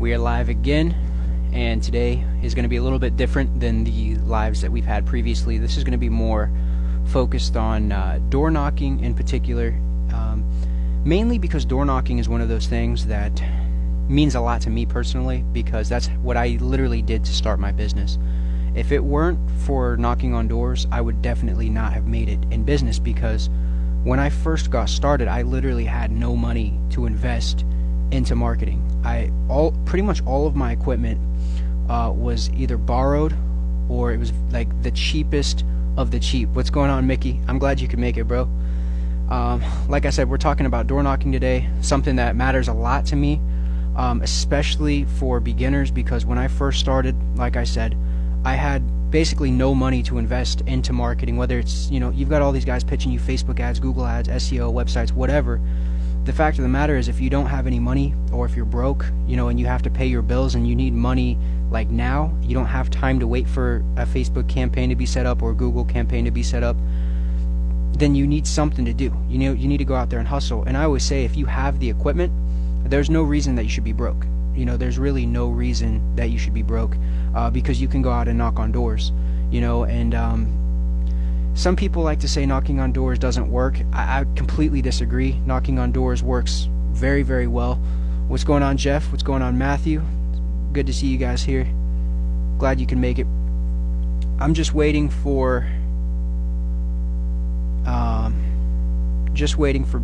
We are live again, and today is going to be a little bit different than the lives that we've had previously. This is going to be more focused on door knocking in particular, mainly because door knocking is one of those things that means a lot to me personally, because that's what I literally did to start my business. If it weren't for knocking on doors, I would definitely not have made it in business, because when I first got started, I literally had no money to invest into marketing. Pretty much all of my equipment was either borrowed, or it was like the cheapest of the cheap. What's going on, Mickey? I'm glad you could make it, bro. Like I said, we're talking about door knocking today, something that matters a lot to me, especially for beginners, because when I first started, like I said, I had basically no money to invest into marketing. Whether it's, you've got all these guys pitching you Facebook ads, Google ads, SEO, websites, whatever. The fact of the matter is, if you don't have any money, or if you're broke, and you have to pay your bills and you need money like now, you don't have time to wait for a Facebook campaign to be set up or a Google campaign to be set up, then you need something to do. You need to go out there and hustle. And I always say, if you have the equipment, there's no reason that you should be broke. There's really no reason that you should be broke, because you can go out and knock on doors, and some people like to say knocking on doors doesn't work. I completely disagree. Knocking on doors works very, very well. What's going on, Jeff? What's going on, Matthew? Good to see you guys here. Glad you can make it. I'm just waiting for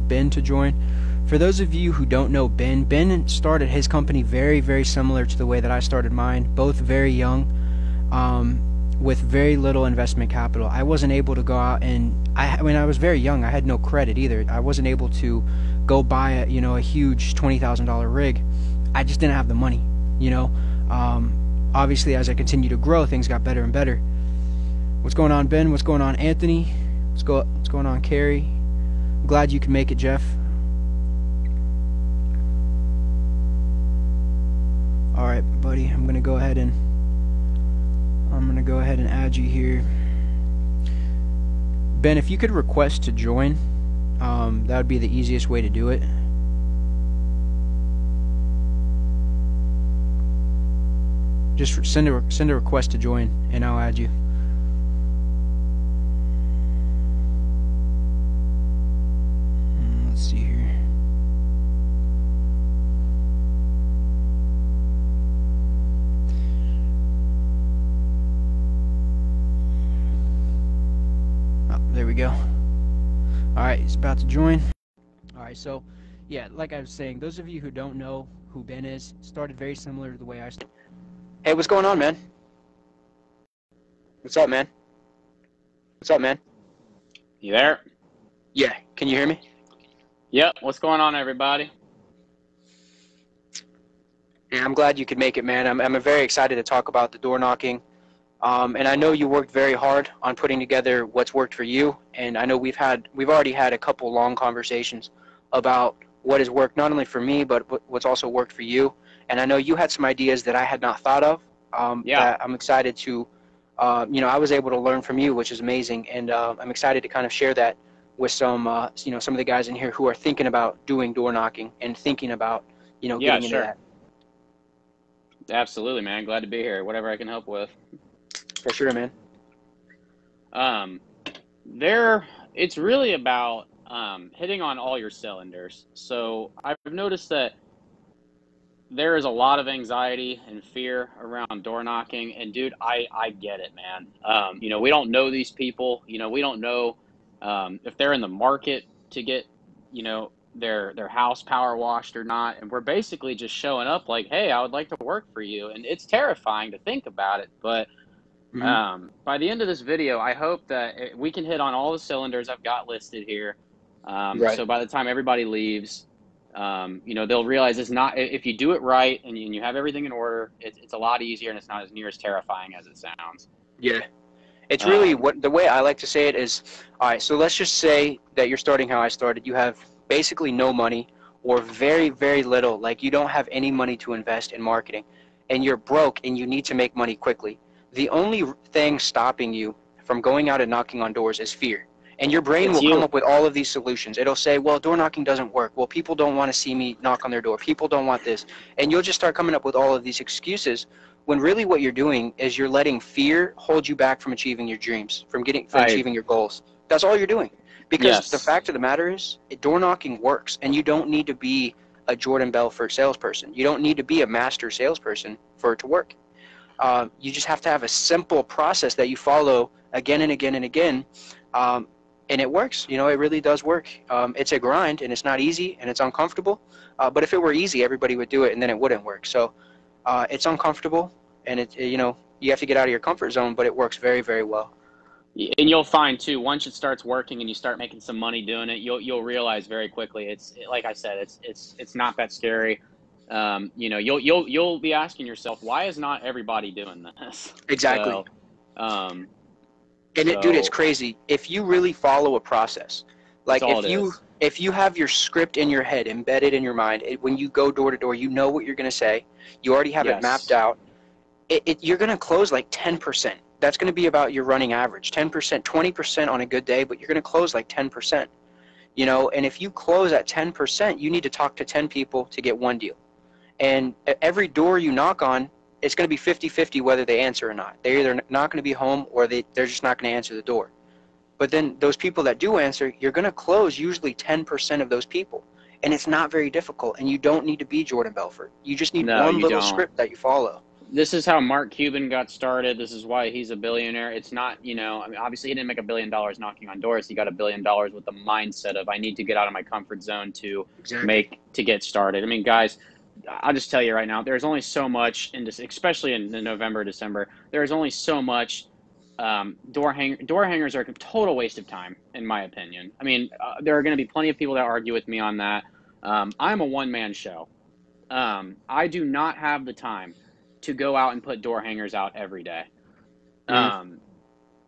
Ben to join. For those of you who don't know Ben started his company very, very similar to the way that I started mine. Both very young, with very little investment capital. I wasn't able to go out and when I was very young, I had no credit either. I wasn't able to go buy a huge $20,000 rig. I just didn't have the money. Obviously, as I continued to grow, things got better and better. What's going on, Ben? What's going on, Anthony? What's going on, Carrie? Glad you can make it, Jeff. All right, buddy. I'm gonna go ahead and add you here. Ben, if you could request to join, that would be the easiest way to do it. Just send a request to join, and I'll add you. Let's see here. There we go. Alright, he's about to join. Alright, so, yeah, like I was saying, those of you who don't know who Ben is, started very similar to the way I started. Hey, what's going on, man? What's up, man? What's up, man? You there? Yeah, can you hear me? Yep, what's going on, everybody? Yeah, I'm glad you could make it, man. I'm very excited to talk about the door knocking. And I know you worked very hard on putting together what's worked for you, and I know we've already had a couple long conversations about what has worked not only for me, but what's also worked for you. And I know you had some ideas that I had not thought of. That I'm excited to, I was able to learn from you, which is amazing, and I'm excited to kind of share that with some, some of the guys in here who are thinking about doing door knocking and thinking about, getting into that. Absolutely, man. Glad to be here. Whatever I can help with. For sure, man. It's really about hitting on all your cylinders. So I've noticed that there is a lot of anxiety and fear around door knocking, and dude, I get it, man. We don't know these people. We don't know if they're in the market to get, their house power washed or not, and we're basically just showing up like, hey, I would like to work for you, and it's terrifying to think about it, but by the end of this video, I hope that we can hit on all the cylinders I've got listed here. So by the time everybody leaves, they'll realize it's not, if you do it right and you have everything in order, it's a lot easier, and it's not as near as terrifying as it sounds. Yeah. It's really, the way I like to say it is, all right, so let's just say that you're starting how I started. You have basically no money, or very, very little. Like, you don't have any money to invest in marketing, and you're broke and you need to make money quickly. The only thing stopping you from going out and knocking on doors is fear. And your brain It's will come you. up with all of these solutions. It'll say, well, door knocking doesn't work. Well, people don't want to see me knock on their door. People don't want this. And you'll just start coming up with all of these excuses when really what you're doing is you're letting fear hold you back from achieving your dreams, from I achieving your goals. That's all you're doing. Because the Yes. fact of the matter is, door knocking works, and you don't need to be a Jordan Belfort salesperson. You don't need to be a master salesperson for it to work. You just have to have a simple process that you follow again and again and again, and it works. You know, it really does work. It's a grind, and it's not easy, and it's uncomfortable. But if it were easy, everybody would do it, and then it wouldn't work. So it's uncomfortable, and you have to get out of your comfort zone, but it works very, very well. And you'll find too, once it starts working and you start making some money doing it, you'll realize very quickly like I said, it's not that scary. You'll be asking yourself, why is not everybody doing this? Exactly. Um, And dude, it's so crazy. If you really follow a process, that's like all it is. if you have your script in your head, embedded in your mind, when you go door to door, you know what you're going to say. You already have it mapped Yes. out. You're going to close like 10%. That's going to be about your running average, 10%, 20% on a good day, but you're going to close like 10%. You know, and if you close at 10%, you need to talk to 10 people to get one deal. And every door you knock on, it's going to be 50-50 whether they answer or not. They're either not going to be home or they're just not going to answer the door. But then those people that do answer, you're going to close usually 10% of those people. And it's not very difficult, and you don't need to be Jordan Belfort. You just need No, one you little don't. script that you follow. This is how Mark Cuban got started. This is why he's a billionaire. It's not, I mean, obviously he didn't make $1 billion knocking on doors. He got $1 billion with the mindset of, I need to get out of my comfort zone Exactly. to get started. I mean, guys, I'll just tell you right now, there's only so much in this, especially in the November, December, there's only so much. Door hangers are a total waste of time, in my opinion. I mean, there are going to be plenty of people that argue with me on that. I'm a one-man show. I do not have the time to go out and put door hangers out every day. Mm-hmm.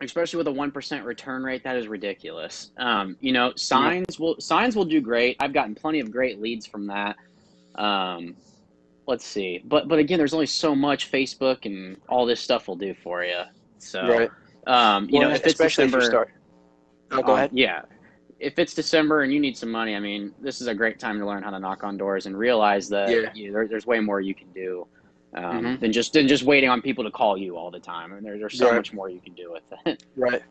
Especially with a 1% return rate, that is ridiculous. Yeah. Signs will do great. I've gotten plenty of great leads from that. Um, let's see, but again, there's only so much Facebook and all this stuff will do for you. So, Right. Well, if it's especially if you December, start. Oh, go ahead. yeah, if it's December and you need some money, I mean, this is a great time to learn how to knock on doors and realize that Yeah. there's way more you can do Mm-hmm. than just waiting on people to call you all the time. I mean, there's so Right. much more you can do with it. Right.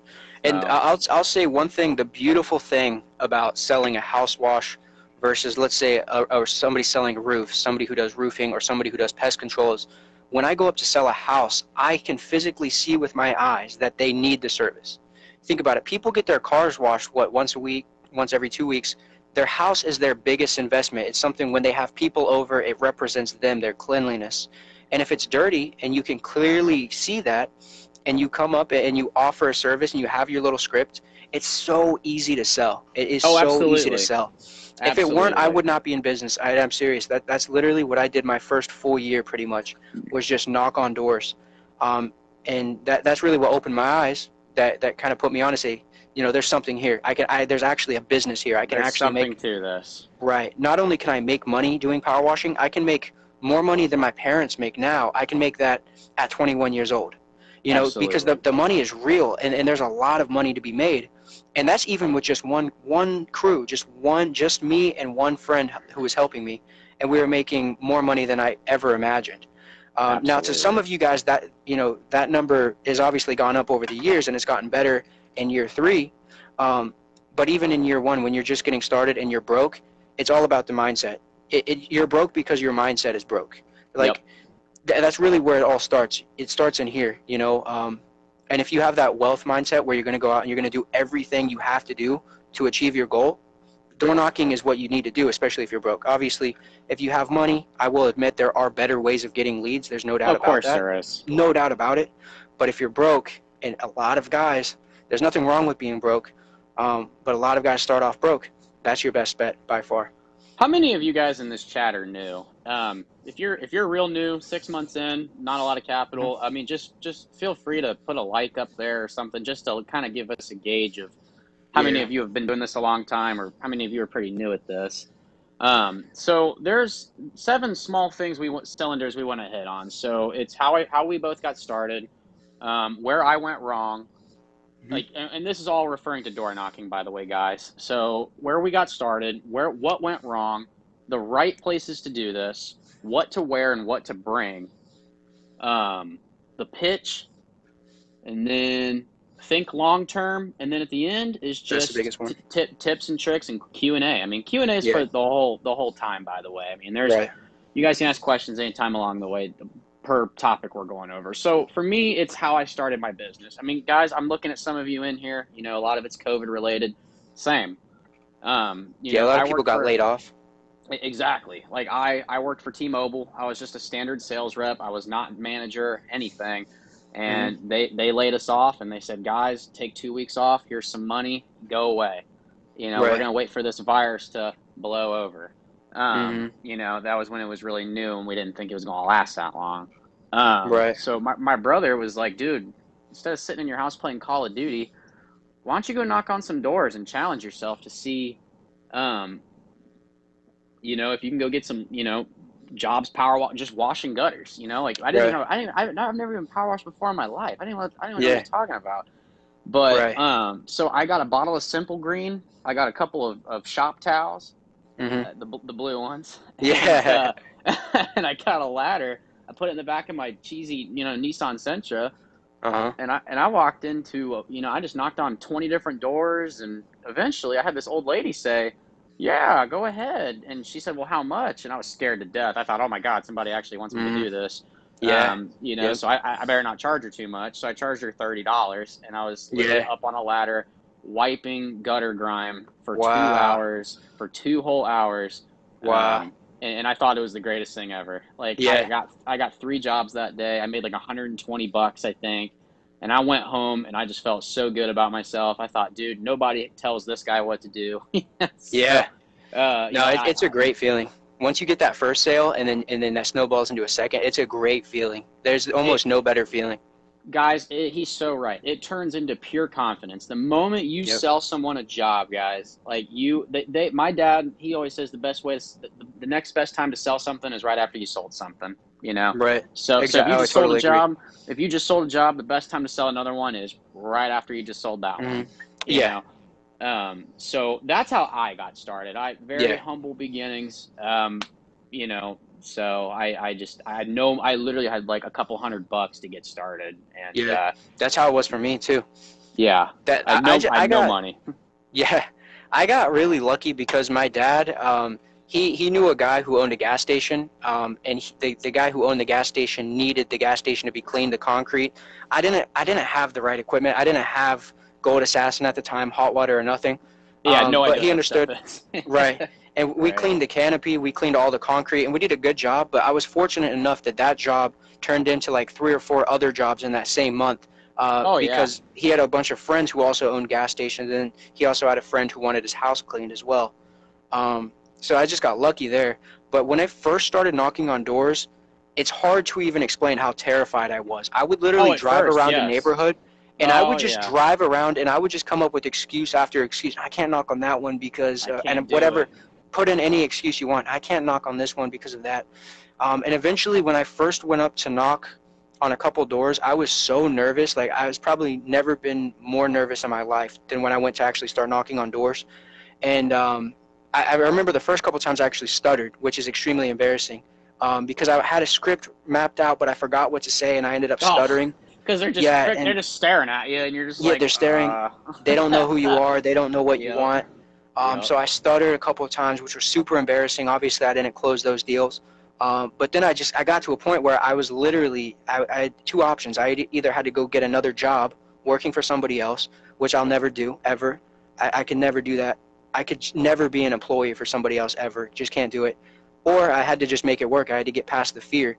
And So, I'll say one thing. The beautiful thing about selling a house wash versus, let's say, or somebody selling a roof, somebody who does roofing or somebody who does pest control is when I go up to sell a house, I can physically see with my eyes that they need the service. Think about it. People get their cars washed, what, once a week, once every 2 weeks. Their house is their biggest investment. It's something when they have people over, it represents them, their cleanliness. And if it's dirty and you can clearly see that, and you come up and you offer a service and you have your little script, it's so easy to sell. It is oh, so easy to absolutely, sell. If it weren't, I absolutely. would not be in business. I'm serious. That's literally what I did my first full year pretty much, was just knock on doors. And that's really what opened my eyes, that kind of put me on to say, there's something here. There's actually a business here. I can There's actually something make, to this. right. Not only can I make money doing power washing, I can make more money than my parents make now. I can make that at 21 years old. Because Absolutely. the money is real, and there's a lot of money to be made. And that's even with just one crew, just me and one friend who was helping me, and we were making more money than I ever imagined. Now, to some Absolutely. of you guys, that number has obviously gone up over the years, and it's gotten better in year 3. But even in year 1, when you're just getting started and you're broke, it's all about the mindset. You're broke because your mindset is broke. Yep. Like, that's really where it all starts. It starts in here. And if you have that wealth mindset where you're going to go out and you're going to do everything you have to do to achieve your goal, door knocking is what you need to do, especially if you're broke. Obviously, if you have money, I will admit there are better ways of getting leads. There's no doubt Of about course that. there is. No doubt about it. But if you're broke, and a lot of guys, there's nothing wrong with being broke, but a lot of guys start off broke. That's your best bet by far. How many of you guys in this chat are new? If you're real new, 6 months in, not a lot of Mhm. capital. I mean, just feel free to put a like up there or something, just to kind of give us a gauge of how many Yeah. of you have been doing this a long time, or how many of you are pretty new at this. So there's 7 small things cylinders we want to hit on. So it's how we both got started, where I went wrong, Hmm. like, and this is all referring to door knocking, by the way, guys. So where we got started, what went wrong, the right places to do this, what to wear and what to bring, um, the pitch, and then think long term, and then at the end is That's the just biggest one. tips and tricks and Q&A. I mean, Q&A is Yeah. for the whole time, by the way. I mean, there's Right. you guys can ask questions anytime along the way per topic we're going over. So for me, it's how I started my business. I mean, guys, I'm looking at some of you in here. You know, a lot of it's COVID related. Same. Yeah, a lot of I people worked got for laid off. exactly. Like I worked for T-Mobile. I was just a standard sales rep. I was not manager, anything. Hmm. And they laid us off and they said, "Guys, take 2 weeks off. Here's some money. Go away. We're Right. gonna wait for this virus to blow over." Hmm. That was when it was really new and we didn't think it was gonna last that long. Right. So my brother was like, "Dude, instead of sitting in your house playing Call of Duty, why don't you go knock on some doors and challenge yourself to see um, if you can go get some, jobs just washing gutters. Like Right. I've never even power washed before in my life. I didn't even know what Yeah. you're talking about. But Right. so I got a bottle of Simple Green. I got a couple of shop towels, Hmm. the blue ones, and Yeah. and I got a ladder. I put it in the back of my cheesy, Nissan Sentra, Uh-huh. and I walked into, I just knocked on 20 different doors, and eventually I had this old lady say, "Yeah, go ahead." And she said, "Well, how much?" And I was scared to death. I thought, "Oh my God, somebody actually wants me to Hmm. do this." Yeah. Yep. So I better not charge her too much. So I charged her $30, and I was literally Yeah. up on a ladder wiping gutter grime for two Wow. hours, for 2 whole hours. Wow. And I thought it was the greatest thing ever. Like Yeah. I got 3 jobs that day. I made like $120, I think. And I went home and I just felt so good about myself. I thought, dude, nobody tells this guy what to do. So, Yeah. No, it's a I great feeling. Once you get that first sale and then that snowballs into a second, it's a great feeling. There's it, almost no better feeling. guys, he's so right. It turns into pure confidence. The moment you Yep. sell someone a job, guys, like my dad, he always says the best way the next best time to sell something is right after you sold something, you know? Right. So if Exactly. you I would just sold a totally agree. job, if you just sold a job, the best time to sell another one is right after you just sold that Hmm. one, you Yeah. know? So that's how I got started. I very Yeah. humble beginnings. So I literally had like a couple $100 to get started, and Yeah. That's how it was for me too. yeah, That I, I I had no got money. Yeah, I got really lucky because my dad, he knew a guy who owned a gas station, and the guy who owned the gas station needed the gas station to be cleaned, the concrete. I didn't have the right equipment. I didn't have Gold Assassin at the time, hot water or nothing. Yeah, I had no But idea he what that stuff understood, is. right? And we Right. cleaned the canopy, we cleaned all the concrete, and we did a good job. But I was fortunate enough that that job turned into like 3 or 4 other jobs in that same month, Oh yeah. because he had a bunch of friends who also owned gas stations, and he also had a friend who wanted his house cleaned as well. So I just got lucky there. But when I first started knocking on doors, it's hard to even explain how terrified I was. I would Oh, literally at drive first, around a yes. neighborhood, and I Oh would just yeah. drive around, and I would just come up with excuse after excuse. I can't knock on that one because, I can't and do whatever, it. put in any excuse you want. I can't knock on this one because of that. And eventually, when I first went up to knock on a couple doors, I was so nervous. Like I was probably never been more nervous in my life than when I went to actually start knocking on doors. And I remember the first couple times I actually stuttered, which is extremely embarrassing, because I had a script mapped out, but I forgot what to say, and I ended up Oh, stuttering. because Yeah, they're and just staring at you, and you're just yeah, like, they're staring. They don't know who you are. They don't know what you Yep. want. Yep. So I stuttered a couple of times, which was super embarrassing. Obviously, I didn't close those deals. But then I got to a point where I was literally, I had two options. I either had to go get another job working for somebody else, which I'll never do, ever. I can never do that. I could never be an employee for somebody else, ever. Just can't do it. Or I had to just make it work. I had to get past the fear.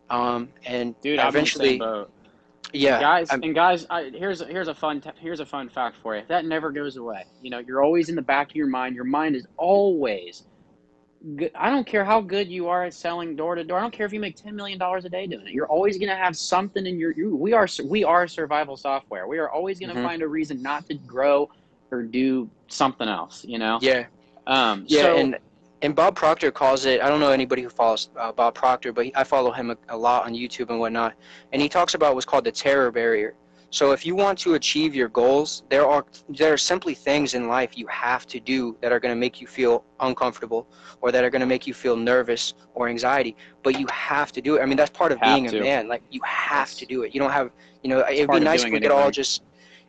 And Dude, I'm in the same eventually, boat. And yeah, guys, here's a fun fact for you. That never goes away. You're always in the back of your mind. Your mind is always good. I don't care how good you are at selling door to door. I don't care if you make $10 million a day doing it. You're always going to have something in we are survival software. We are always going to hmm find a reason not to grow or do something else. yeah. Yeah, So and Bob Proctor calls it. I don't know anybody who follows Bob Proctor, but I follow him a lot on YouTube and whatnot. And he talks about what's called the terror barrier. So if you want to achieve your goals, there are simply things in life you have to do that are going to make you feel uncomfortable or that are going to make you feel nervous or anxiety, but you have to do it. I mean, that's part of Have being a to. man. Like, you have to It's do it. You don't have, it's it'd be part of nice if doing we could all anything. just,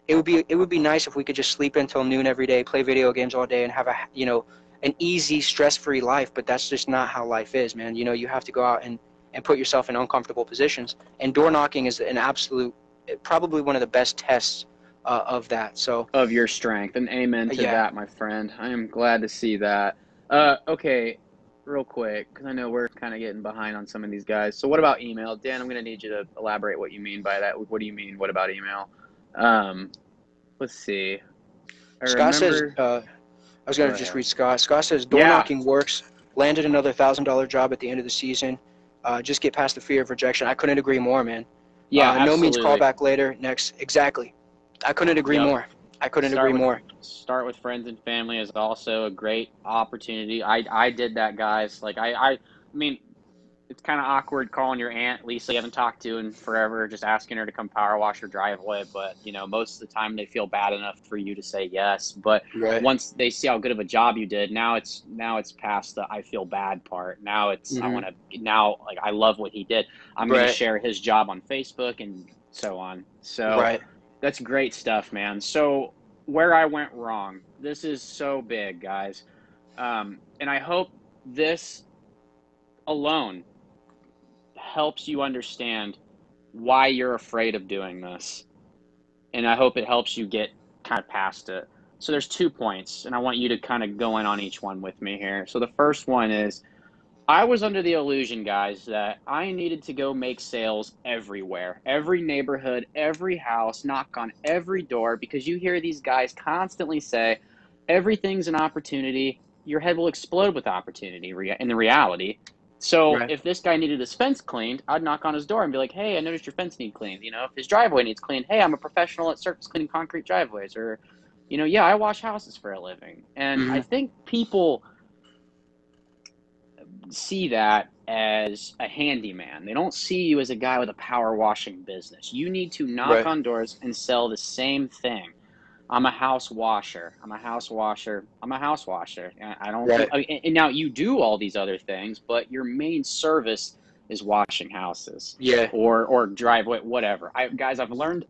it would be nice if we could just sleep until noon every day, play video games all day, and have an easy, stress-free life, but that's just not how life is, man. You have to go out and put yourself in uncomfortable positions, and door knocking is an absolute, probably one of the best tests of that. So Of your strength, and amen to yeah, that, my friend. I am glad to see that. Okay, real quick, because I know we're kind of getting behind on some of these guys. So what about email? Dan, I'm going to need you to elaborate what you mean by that. What do you mean? What about email? Um, let's see. I Scott says, remember. I was going Go to just ahead. read Scott. Scott says, door Yeah, knocking works. Landed another $1,000 job at the end of the season. Just get past the fear of rejection. I couldn't agree more, man. yeah, No means call absolutely. back later. Next. Exactly. I couldn't agree Yep. more. I couldn't agree Start with more. start with friends and family is also a great opportunity. I did that, guys. Like I mean, it's kind of awkward calling your aunt Lisa you haven't talked to in forever, just asking her to come power wash your driveway. But most of the time they feel bad enough for you to say yes. But Right. once they see how good of a job you did, now it's past the I feel bad part. Now it's I Hmm. want to now like I love what he did. I'm going to Right. share his job on Facebook and so on. So Right. that's great stuff, man. So where I went wrong. This is so big, guys. And I hope this alone helps you understand why you're afraid of doing this. And I hope it helps you get kind of past it. So there's 2 points, and I want you to kind of go in on each one with me here. So the first one is I was under the illusion, guys, that I needed to go make sales everywhere, every neighborhood, every house, knock on every door, because you hear these guys constantly say, everything's an opportunity. Your head will explode with opportunity in the reality. So Right. if this guy needed his fence cleaned, I'd knock on his door and be like, hey, I noticed your fence needs cleaned. If his driveway needs cleaned, hey, I'm a professional at surface cleaning concrete driveways. Or, yeah, I wash houses for a living. And I Hmm. think people see that as a handyman. They don't see you as a guy with a power washing business. You need to knock Right. on doors and sell the same thing. I'm a house washer. I'm a house washer. I'm a house washer. I don't do. Right. And now you do all these other things, but your main service is washing houses Yeah. or driveway, whatever. Guys, I've learned.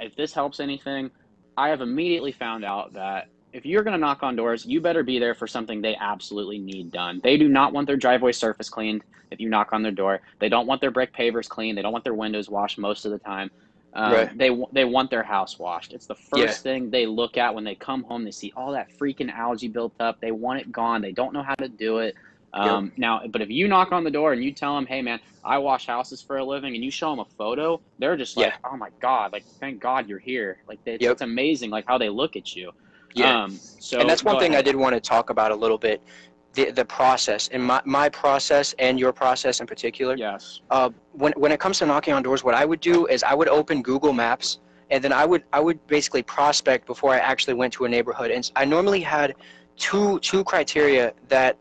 If this helps anything, I have immediately found out that if you're going to knock on doors, you better be there for something they absolutely need done. They do not want their driveway surface cleaned if you knock on their door. They don't want their brick pavers cleaned. They don't want their windows washed most of the time. Right. They want their house washed. It's the Yeah. first thing they look at when they come home. They see all that freaking algae built up. They want it gone. They don't know how to do it. Yep. Now, but if you knock on the door and you tell them, "Hey, man, I wash houses for a living," and you show them a photo, they're just Yeah. like, "Oh my god! Like, thank God you're here!" Like, Yep. it's amazing, like how they look at you. Yeah. And So that's one go thing I ahead. did want to talk about a little bit, the process, and my process and your process in particular. Yes. When it comes to knocking on doors, what I would do is I would open Google Maps, and then I would basically prospect before I actually went to a neighborhood. And I normally had two criteria that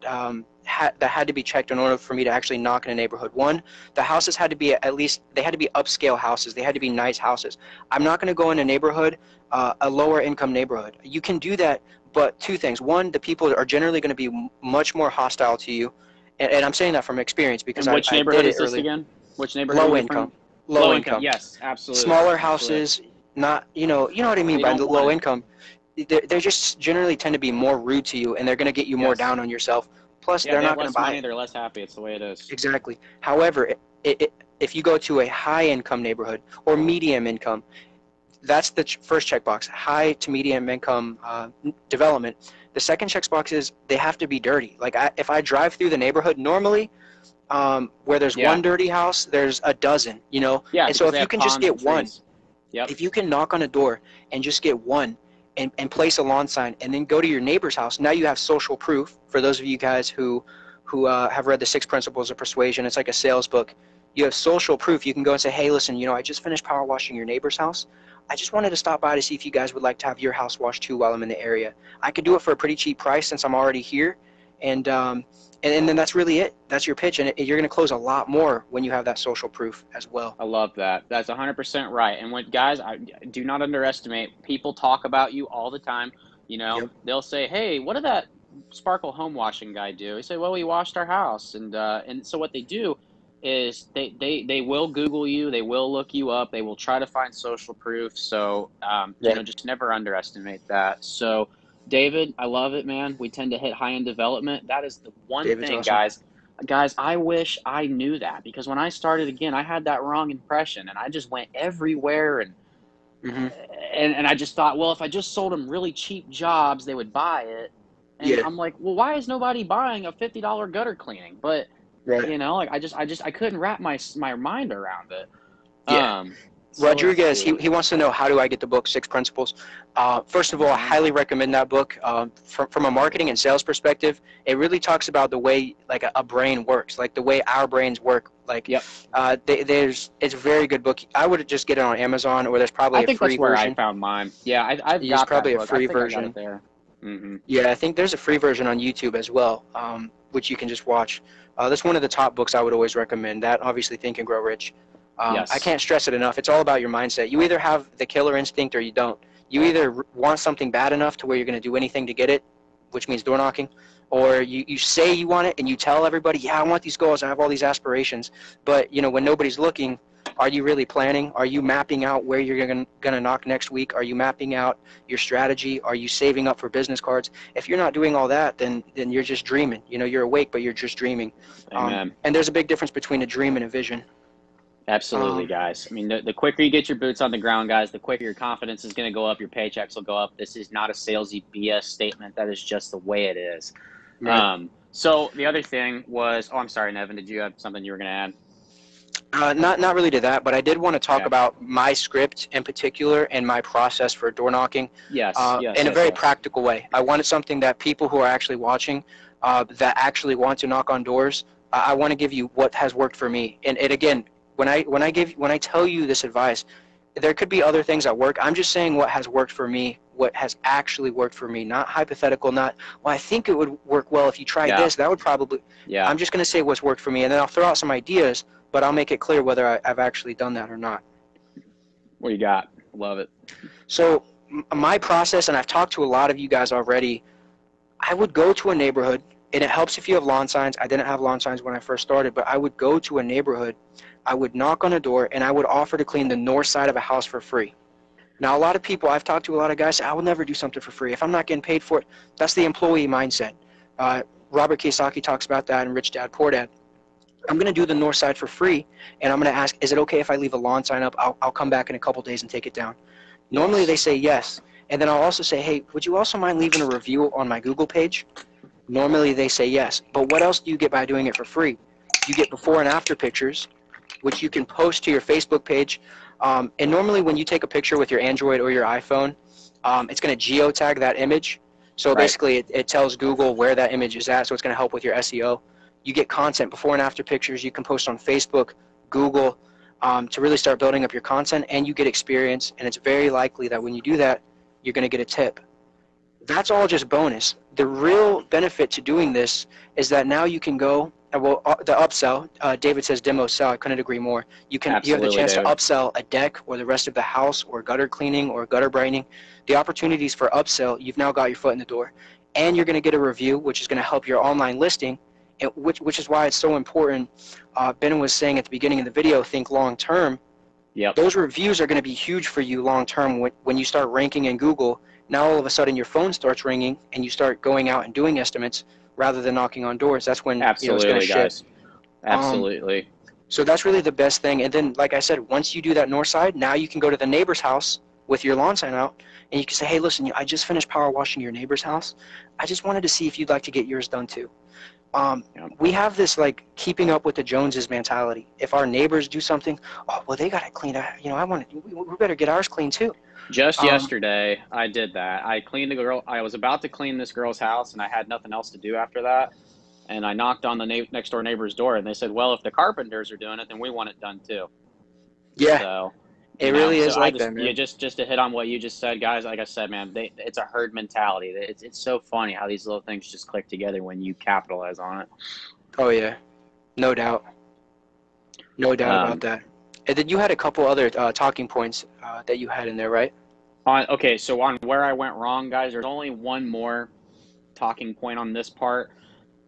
that had to be checked in order for me to actually knock in a neighborhood. One, the houses had to be at least, they had to be upscale houses. They had to be nice houses. I'm not going to go in a neighborhood, a lower income neighborhood. You can do that, but two things. One, the people are generally going to be much more hostile to you. And I'm saying that from experience because And which I did neighborhood it is this early. again? Which neighborhood are Low we income. referring? Low Low income. income. Yes, absolutely, Smaller absolutely. houses, not, you know what I mean They by don't the want low it. income. They're just generally tend to be more rude to you, and they're going to get you more Yes. down on yourself. Plus, Yeah, they're they have not going to less buy money. it. They're less happy. It's the way it is. Exactly. However, if you go to a high income neighborhood or medium income, that's the first checkbox, high to medium income development. The second checkbox is they have to be dirty. Like if I drive through the neighborhood normally, where there's Yeah. one dirty house, there's a dozen, Yeah, And so because if they you have can just ponds get and one, trees. Yep. if you can knock on a door and just get one and place a lawn sign and then go to your neighbor's house, now you have social proof. For those of you guys who have read the Six Principles of Persuasion, it's like a sales book. You have social proof. You can go and say, hey, listen, I just finished power washing your neighbor's house. I just wanted to stop by to see if you guys would like to have your house washed too while I'm in the area. I could do it for a pretty cheap price since I'm already here. And then that's really it. That's your pitch, and you're going to close a lot more when you have that social proof as well. I love that. That's 100% right. And when guys, I do not underestimate. People talk about you all the time. You know, Yep. they'll say, "Hey, what did that Sparkle home washing guy do?" He said, "Well, he washed our house." And so what they do is they will Google you. They will look you up. They will try to find social proof. So you know, Right. just never underestimate that. So David, I love it, man. We tend to hit high end development. That is the one David's thing, awesome. guys, I wish I knew that, because when I started, again, I had that wrong impression and I just went everywhere, Hmm. and I just thought, well, if I just sold them really cheap jobs, they would buy it. And Yeah. I'm like, well, why is nobody buying a $50 gutter cleaning? But Right. you know, like I couldn't wrap my mind around it. Yeah. So let's Rodriguez, see. he wants to know, how do I get the book, Six Principles? First of all, I Mhm. highly recommend that book. From a marketing and sales perspective, it really talks about the way like a brain works, like the way our brains work. Like, Yep. it's a very good book. I would just get it on Amazon, or there's I probably a think free that's where I version. found mine. Yeah, I've There's got that probably a book. I free think I got it version. there. Hmm. Yeah, I think there's a free version on YouTube as well, which you can just watch. That's one of the top books I would always recommend. That, obviously, Think and Grow Rich. I Yes. can't stress it enough. It's all about your mindset. You either have the killer instinct or you don't. You either want something bad enough to where you're going to do anything to get it, which means door knocking, or you say you want it and you tell everybody, yeah, I want these goals, I have all these aspirations. But, when nobody's looking, are you really planning? Are you mapping out where you're going to knock next week? Are you mapping out your strategy? Are you saving up for business cards? If you're not doing all that, then you're just dreaming. You're awake, but you're just dreaming. Amen. And there's a big difference between a dream and a vision. Absolutely, Um, guys. I mean, the quicker you get your boots on the ground, guys, the quicker your confidence is going to go up, your paychecks will go up. This is not a salesy BS statement. That is just the way it is. right. So the other thing was, oh, I'm sorry, Nevin, did you have something you were going to add? Not really to that, but I did want to talk Okay. about my script in particular and my process for door knocking Yes, yes, in a yes, very yes. practical way. I wanted something that people who are actually watching, that actually want to knock on doors, I want to give you what has worked for me. And again, when I tell you this advice, there could be other things that work. I'm just saying what has worked for me, what has actually worked for me, not hypothetical, not, well, I think it would work well if you tried Yeah, this. That would probably, yeah. I'm just going to say what's worked for me, and then I'll throw out some ideas, but I'll make it clear whether I've actually done that or not. What do you got? Love it. So my process, and I've talked to a lot of you guys already, I would go to a neighborhood, and it helps if you have lawn signs. I didn't have lawn signs when I first started, but I would go to a neighborhood, I would knock on a door, and I would offer to clean the north side of a house for free. Now, a lot of people, I've talked to a lot of guys, say, I will never do something for free. If I'm not getting paid for it, that's the employee mindset. Uh, Robert Kiyosaki talks about that in Rich Dad, Poor Dad. I'm going to do the north side for free, and I'm going to ask, is it okay if I leave a lawn sign up? I'll come back in a couple days and take it down. Normally they Yes. say yes. And then I'll also say, hey, would you also mind leaving a review on my Google page? Normally they say yes. But what else do you get by doing it for free? You get before and after pictures, which you can post to your Facebook page. And normally when you take a picture with your Android or your iPhone, it's going to geotag that image. So Right. basically it tells Google where that image is at, so it's going to help with your SEO. You get content before and after pictures. You can post on Facebook, Google, to really start building up your content, and you get experience, and it's very likely that when you do that, you're going to get a tip. That's all just bonus. The real benefit to doing this is that now you can go, the upsell, David says demo sell, I couldn't agree more. You have the Absolutely, chance to David. upsell a deck or the rest of the house or gutter cleaning or gutter brightening. The opportunities for upsell, you've now got your foot in the door. And you're going to get a review, which is going to help your online listing, and which is why it's so important. Ben was saying at the beginning of the video, think long term. Yep. Those reviews are going to be huge for you long term when you start ranking in Google. Now all of a sudden your phone starts ringing and you start going out and doing estimates rather than knocking on doors. That's when it's going to Absolutely, shift. guys. Um, Absolutely. so that's really the best thing. And then, like I said, once you do that north side, now you can go to the neighbor's house with your lawn sign out, and you can say, hey, listen, I just finished power washing your neighbor's house. I just wanted to see if you'd like to get yours done too. Yep. We have this like keeping up with the Joneses mentality. If our neighbors do something, oh well, they got it cleaned. I want to. We better get ours clean too. Just Um, yesterday, I did that. I cleaned the girl. I was about to clean this girl's house, and I had nothing else to do after that. And I knocked on the next door neighbor's door, and they said, "Well, if the carpenters are doing it, then we want it done too." yeah, So, It really So is like that, yeah, man. just to hit on what you just said, guys. Like I said, man, it's a herd mentality. It's so funny how these little things just click together when you capitalize on it. Oh yeah, no doubt, no doubt about Um, that. And then you had a couple other talking points that you had in there, right? okay, so on where I went wrong, guys, there's only one more talking point on this part.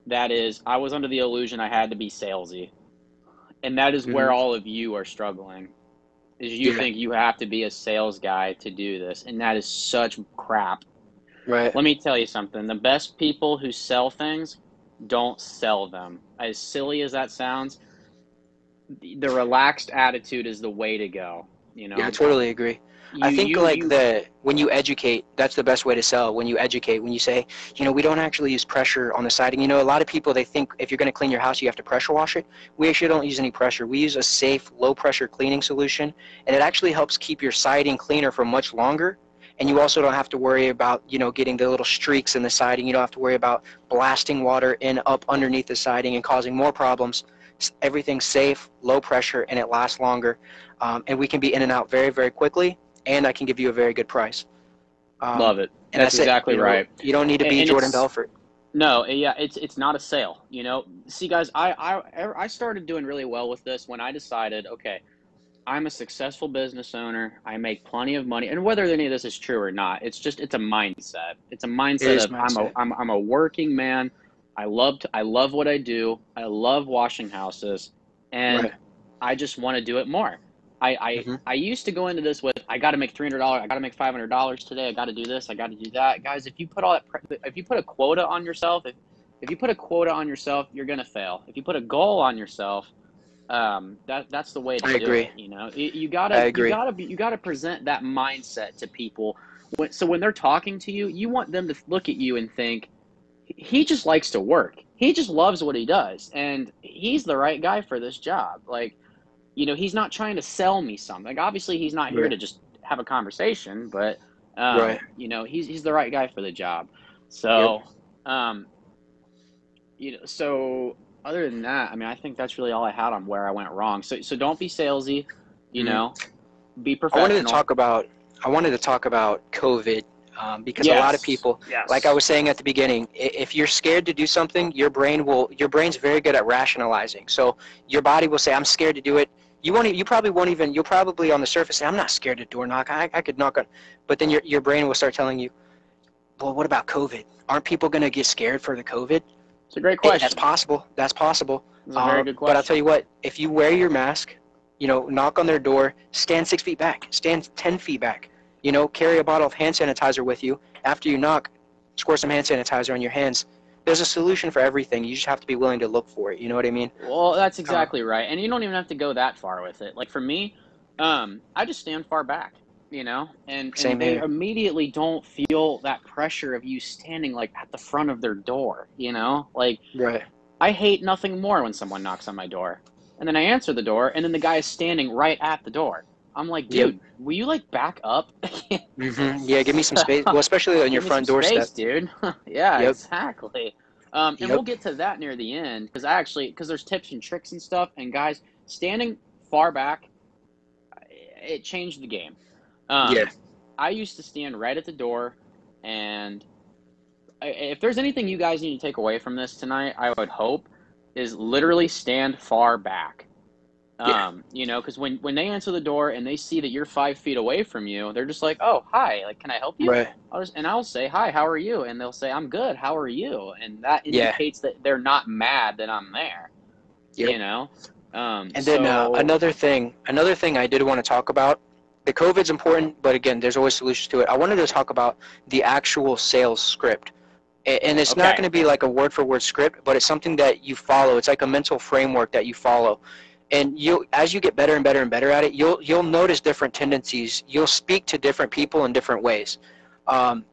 That is, I was under the illusion I had to be salesy, and that is Hmm. where all of you are struggling. Is you Yeah, think you have to be a sales guy to do this, and that is such crap. right. Let me tell you something. The best people who sell things don't sell them. As silly as that sounds, the relaxed attitude is the way to go. You Yeah, I know, totally agree. I you think you like you the when you educate, that's the best way to sell. When you educate, when you say, we don't actually use pressure on the siding. A lot of people they think if you're going to clean your house, you have to pressure wash it. We actually don't use any pressure. We use a safe, low pressure cleaning solution, and it actually helps keep your siding cleaner for much longer. And you also don't have to worry about, getting the little streaks in the siding. You don't have to worry about blasting water in up underneath the siding and causing more problems. Everything's safe, low pressure, and it lasts longer. And we can be in and out very, very quickly, and I can give you a very good price. Um, love it. and That's that's it. exactly right. You don't need to be And Jordan it's Belfort. no, yeah, it's not a sale. See, guys, I started doing really well with this when I decided, okay, I'm a successful business owner. I make plenty of money, and whether any of this is true or not, it's a mindset. It's a It mindset is of mindset. I'm a working man. I love what I do. I love washing houses, and Right. I just want to do it more. Hmm. I used to go into this with I got to make $300. I got to make $500 today. I got to do this. I got to do that, guys. If you put if you put a quota on yourself, if you put a quota on yourself, you're gonna fail. If you put a goal on yourself, that's the way to I do agree. it. I agree. You gotta present that mindset to people. So when they're talking to you, you want them to look at you and think, he just likes to work. He just loves what he does, and he's the right guy for this job. Like, he's not trying to sell me something. Like, obviously, he's not here Right. to just have a conversation, but Right. he's the right guy for the job. Yep. So, um, so other than that, I mean, I think that's really all I had on where I went wrong. So don't be salesy, you Hmm. know, be I wanted to professional. talk about I wanted to talk about COVID because a lot of Yes, people, like I yes. was saying at the beginning, if you're scared to do something, your brain's very good at rationalizing. So your body will say, "I'm scared to do it." You probably won't even. You'll probably on the surface say, "I'm not scared to door knock. I could knock on," but then your brain will start telling you, "Well, what about COVID? Aren't people going to get scared for the COVID?" It's a great That's question. possible. That's possible. It's a very good But I'll tell question. you what, if you wear your mask, knock on their door, stand 6 feet back, stand 10 feet back, carry a bottle of hand sanitizer with you. After you knock, squirt some hand sanitizer on your hands. There's a solution for everything. You just have to be willing to look for it. You know what I mean? Well, that's Uh, exactly right. And you don't even have to go that far with it. Like for me, I just stand far back, and Same they here. immediately don't feel that pressure of you standing like at the front of their door. Like Right. I hate nothing more when someone knocks on my door. And then I answer the door, and then the guy is standing right at the door. I'm like, Yep. dude, will you like back up? Yeah, give me some So, space. Well, especially on your give me some front doorstep. space, dude. Yeah, Yep. exactly. And we'll Yep. get to that near the end because there's tips and tricks and stuff. And guys, standing far back, it changed the game. Yeah. Um, I used to stand right at the door, and if there's anything you guys need to take away from this tonight, I would hope is literally stand far back. Yeah. Because when they answer the door and they see that you're 5 feet away from you, they're just like, "Oh, hi, like, can I help you?" Right. I'll say, "Hi, how are you?" And they'll say, "I'm good. How are you?" And that Yeah. indicates that they're not mad that I'm there. Yep. You know. And then So another thing I did want to talk about. The COVID's important, but again, there's always solutions to it. I wanted to talk about the actual sales script, and it's not okay, going to be like a word-for-word script, but it's something that you follow. It's like a mental framework that you follow, and as you get better and better and better at it, you'll notice different tendencies. You'll speak to different people in different ways. Um,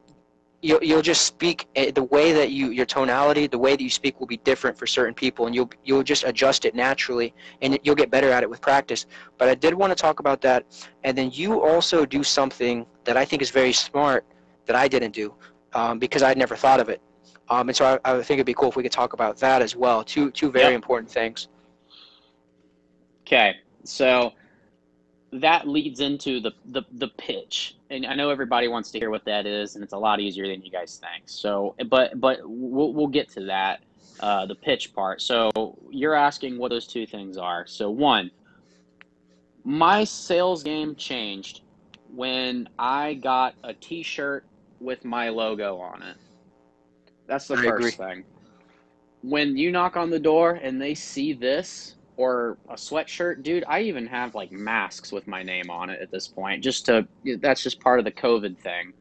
you'll just speak the way that your tonality, the way that you speak will be different for certain people, and you'll just adjust it naturally, and you'll get better at it with practice. But I did want to talk about that, and then you also do something that I think is very smart that I didn't do because I'd never thought of it, and so I would think it'd be cool if we could talk about that as well. Two very yep. important things. Okay, so that leads into the pitch, and I know everybody wants to hear what that is, and it's a lot easier than you guys think. So, but we'll get to that, the pitch part. So you're asking what those two things are. So one, my sales game changed when I got a T-shirt with my logo on it. That's the I agree. first thing. When you knock on the door and they see this or a sweatshirt, dude, I even have like masks with my name on it at this point. That's just part of the COVID thing.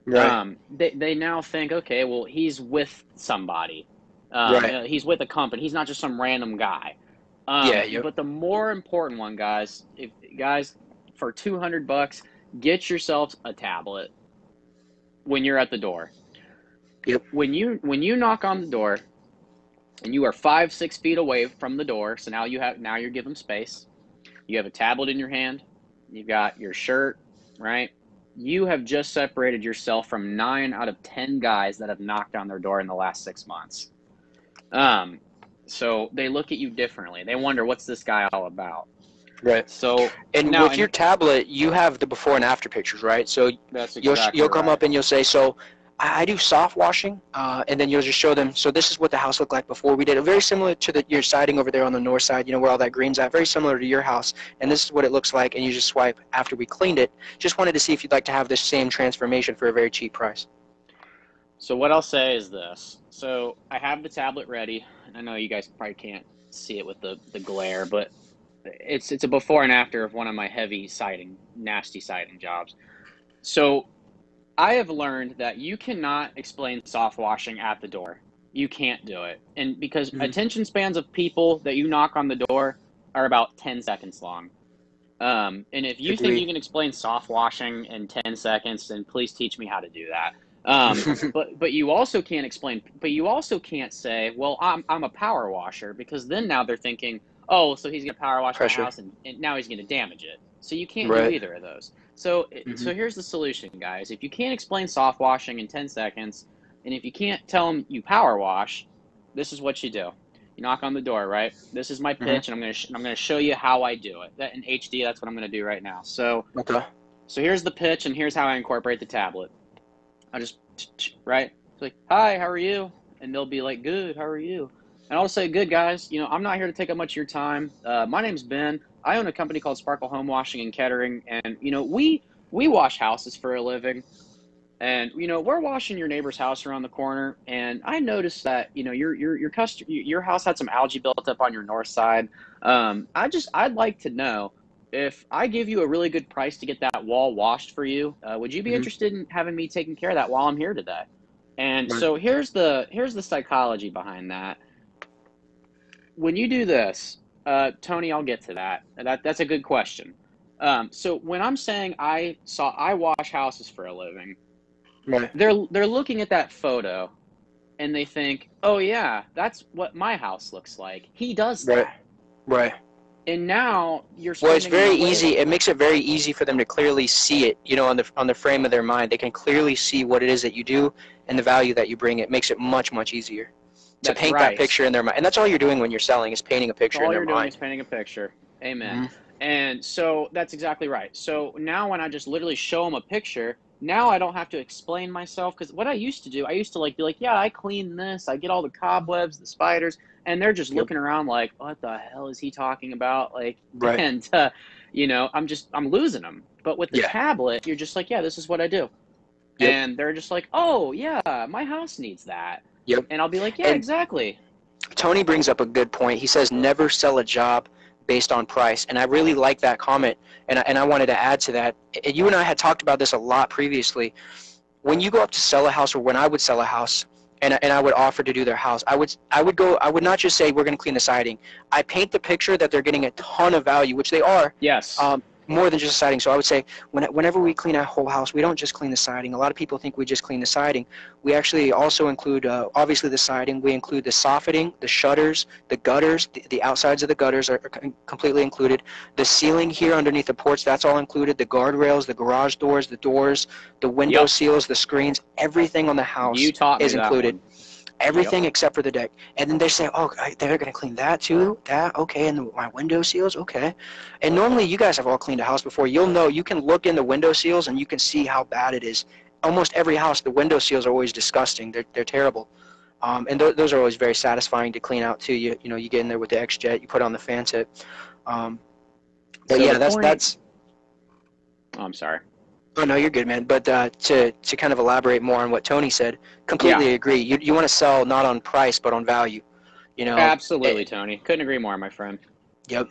Right. They now think, okay, well, he's with somebody. Right. He's with a company. He's not just some random guy. Yeah. Yep. But the more important one, guys, for $200, get yourselves a tablet when you're at the door. Yep. When you knock on the door and you are 5-6 feet away from the door, so now you're given space. You have a tablet in your hand. You've got your shirt, right? You have just separated yourself from 9 out of 10 guys that have knocked on their door in the last 6 months. So they look at you differently. They wonder, what's this guy all about? Right. So and with your tablet, you have the before and after pictures, right? So that's exactly you'll come right. up and you'll say, so I do soft washing, and then you'll just show them, so this is what the house looked like before we did it. Very similar to your siding over there on the north side, you know, where all that green's at. Very similar to your house, and this is what it looks like, and you just swipe after we cleaned it. Just wanted to see if you'd like to have this same transformation for a very cheap price. So what I'll say is this. So I have the tablet ready. I know you guys probably can't see it with the glare, but it's a before and after of one of my heavy siding, nasty siding jobs. So I have learned that you cannot explain soft washing at the door. You can't do it. And because attention spans of people that you knock on the door are about 10 seconds long. And if you think you can explain soft washing in 10 seconds, then please teach me how to do that. But you also can't explain, but you also can't say, well, I'm a power washer, because then now they're thinking, oh, so he's going to power wash my house and now he's going to damage it. So you can't do either of those. So here's the solution, guys. If you can't explain soft washing in 10 seconds, and if you can't tell them you power wash, this is what you do. You knock on the door, right? This is my pitch, and I'm gonna show you how I do it. That in HD, that's what I'm gonna do right now. So here's the pitch, and here's how I incorporate the tablet. I just right. It's like, hi, how are you? And they'll be like, good. How are you? And I'll just say, good, guys. You know, I'm not here to take up much of your time. My name's Ben. I own a company called Sparkle Home Washing and Kettering, and you know, we wash houses for a living. And you know, we're washing your neighbor's house around the corner, and I noticed that you know your house had some algae built up on your north side. I'd like to know, if I give you a really good price to get that wall washed for you, would you be interested in having me taking care of that while I'm here today? And so here's the psychology behind that. When you do this, Tony, I'll get to that. That's a good question. So when I'm saying I wash houses for a living, they're looking at that photo and they think, oh yeah, that's what my house looks like. He does that. Right. And now you're well, it's very easy. It makes it very easy for them to clearly see it, you know, on the frame of their mind. They can clearly see what it is that you do and the value that you bring. It makes it much, much easier to paint that picture in their mind. And that's all you're doing when you're selling, is painting a picture in their mind. All you're doing is painting a picture. Amen. And so that's exactly right. So now when I just literally show them a picture, now I don't have to explain myself, because what I used to do, I used to be like, yeah, I clean this, I get all the cobwebs, the spiders, and they're just looking around like, what the hell is he talking about? Like, and you know, I'm losing them. But with the tablet, you're just like, yeah, this is what I do. And they're just like, oh yeah, my house needs that. And I'll be like, yeah, exactly. Tony brings up a good point. He says, never sell a job based on price. And I really like that comment. And I wanted to add to that. You and I had talked about this a lot previously. When you go up to sell a house, or when I would sell a house, and I would offer to do their house, I would not just say, we're going to clean the siding. I paint the picture that they're getting a ton of value, which they are. Yes. More than just siding. So I would say, whenever we clean a whole house, we don't just clean the siding. A lot of people think we just clean the siding. We actually also include, obviously, the siding. We include the soffitting, the shutters, the gutters. The outsides of the gutters are completely included. The ceiling here underneath the porch, that's all included. The guardrails, the garage doors, the window seals, the screens, everything on the house is included. everything except for the deck. And then they say, oh, they're going to clean that too? That? Okay. And my window seals? Okay. And normally you guys have all cleaned a house before. You'll know, you can look in the window seals and you can see how bad it is. Almost every house, the window seals are always disgusting. They're terrible. And those are always very satisfying to clean out too. You know, you get in there with the X-Jet, you put on the fan tip. But So yeah, the point- that's. Oh, I'm sorry. Oh no, you're good, man. But to kind of elaborate more on what Tony said, completely agree. You want to sell not on price but on value. You know. Absolutely, Tony. Couldn't agree more, my friend. Yep.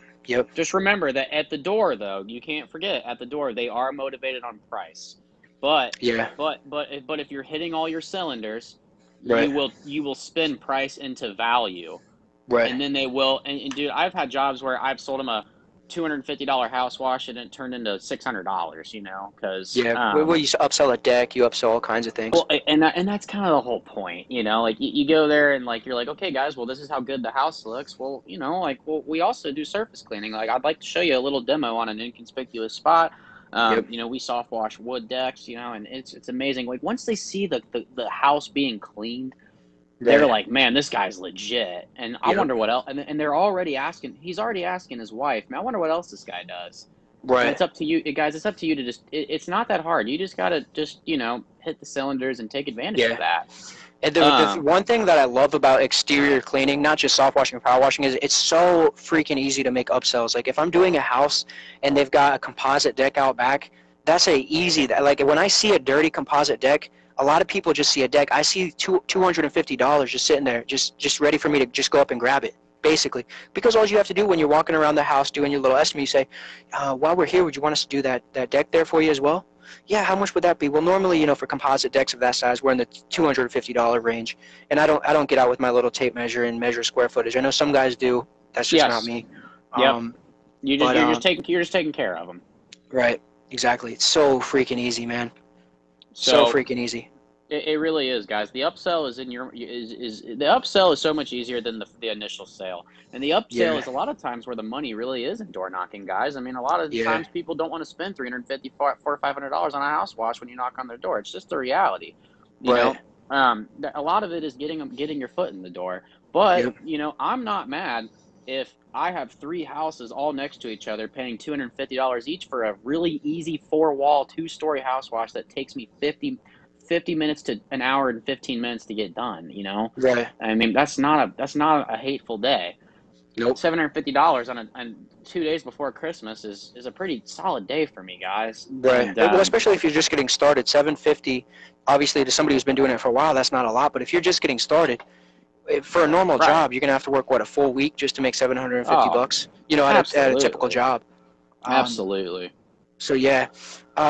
Just remember that at the door, though, you can't forget at the door they are motivated on price. But if you're hitting all your cylinders, Right. you will spin price into value. Right. And then they will. And dude, I've had jobs where I've sold them a $250 house wash and it turned into $600. You know, because well, you upsell a deck, you upsell all kinds of things. Well, and that's kind of the whole point. You know, like you go there and like you're like, okay, guys, well, this is how good the house looks. Well, you know, like we also do surface cleaning. Like I'd like to show you a little demo on an inconspicuous spot. You know, we soft wash wood decks, you know, and it's amazing. Like once they see the house being cleaned, they're like, man, this guy's legit. And I wonder what else. And they're already asking. He's already asking his wife, man, I wonder what else this guy does. Right. And it's up to you, guys. It's up to you to just. It's not that hard. You just gotta you know hit the cylinders and take advantage of that. And the one thing that I love about exterior cleaning, not just soft washing and power washing, is it's so freaking easy to make upsells. Like if I'm doing a house and they've got a composite deck out back, that's like when I see a dirty composite deck, a lot of people just see a deck. I see $250 just sitting there, just ready for me to just go up and grab it, basically. Because all you have to do when you're walking around the house doing your little estimate, you say, while we're here, would you want us to do that deck there for you as well? Yeah, how much would that be? Well, normally, you know, for composite decks of that size, we're in the $250 range. And I don't get out with my little tape measure and measure square footage. I know some guys do. That's just not me. You're just taking care of them. Right. Exactly. It's so freaking easy, man. So freaking easy. It really is, guys. The upsell is the upsell is so much easier than the initial sale, and the upsell is a lot of times where the money really is in door knocking, guys. I mean, a lot of times people don't want to spend $350, $400, $500 on a house wash when you knock on their door. It's just the reality, you know. A lot of it is getting your foot in the door. But you know, I'm not mad if I have 3 houses all next to each other paying $250 each for a really easy 4-wall 2-story house wash that takes me 50 minutes to an hour and 15 minutes to get done, you know? Right. I mean, that's not a hateful day. Nope. $750 on 2 days before Christmas is a pretty solid day for me, guys. Right. Well, especially if you're just getting started. $750, obviously, to somebody who's been doing it for a while, that's not a lot. But if you're just getting started, for a normal job, you're gonna have to work a full week just to make $750. You know, at a typical job. Absolutely. So yeah,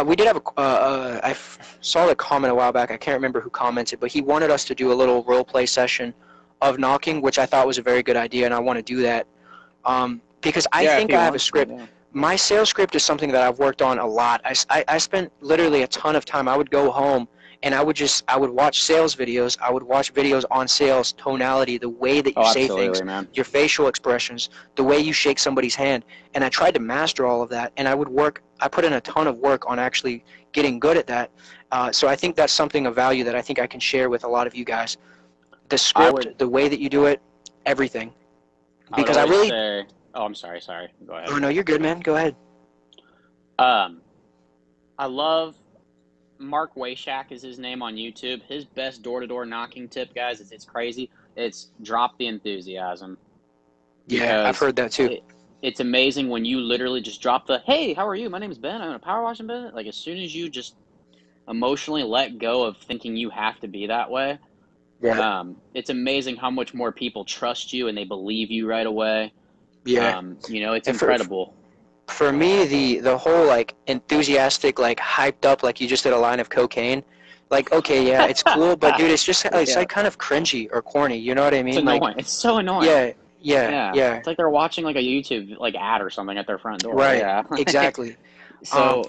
we did have I saw the comment a while back. I can't remember who commented, but he wanted us to do a little role play session of knocking, which I thought was a very good idea, and I want to do that because I think I have a script. My sales script is something that I've worked on a lot. I spent literally a ton of time. I would go home and I would watch sales videos. I would watch videos on sales, tonality, the way that you say things, your facial expressions, the way you shake somebody's hand. And I tried to master all of that. And I put in a ton of work on actually getting good at that. So I think that's something of value that I think I can share with a lot of you guys. The script, the way that you do it, everything. Because I really say, oh, I'm sorry. Go ahead. Oh, no, you're good, man. Go ahead. I love Mark Wayshak is his name on YouTube. His best door-to-door knocking tip, guys, it's crazy. It's drop the enthusiasm. Yeah, I've heard that too. It's amazing when you literally just drop the, hey, how are you? My name is Ben. I'm in a power washing business. Like, as soon as you just emotionally let go of thinking you have to be that way, it's amazing how much more people trust you and they believe you right away. Yeah. You know, it's incredible. For me, the whole, like, enthusiastic, like, hyped up, like you just did a line of cocaine, like, okay, yeah, it's cool, but, dude, it's just, it's like kind of cringy or corny, you know what I mean? It's annoying. Like, it's so annoying. Yeah. It's like they're watching, like, a YouTube, like, ad or something at their front door. Right, yeah. exactly. So...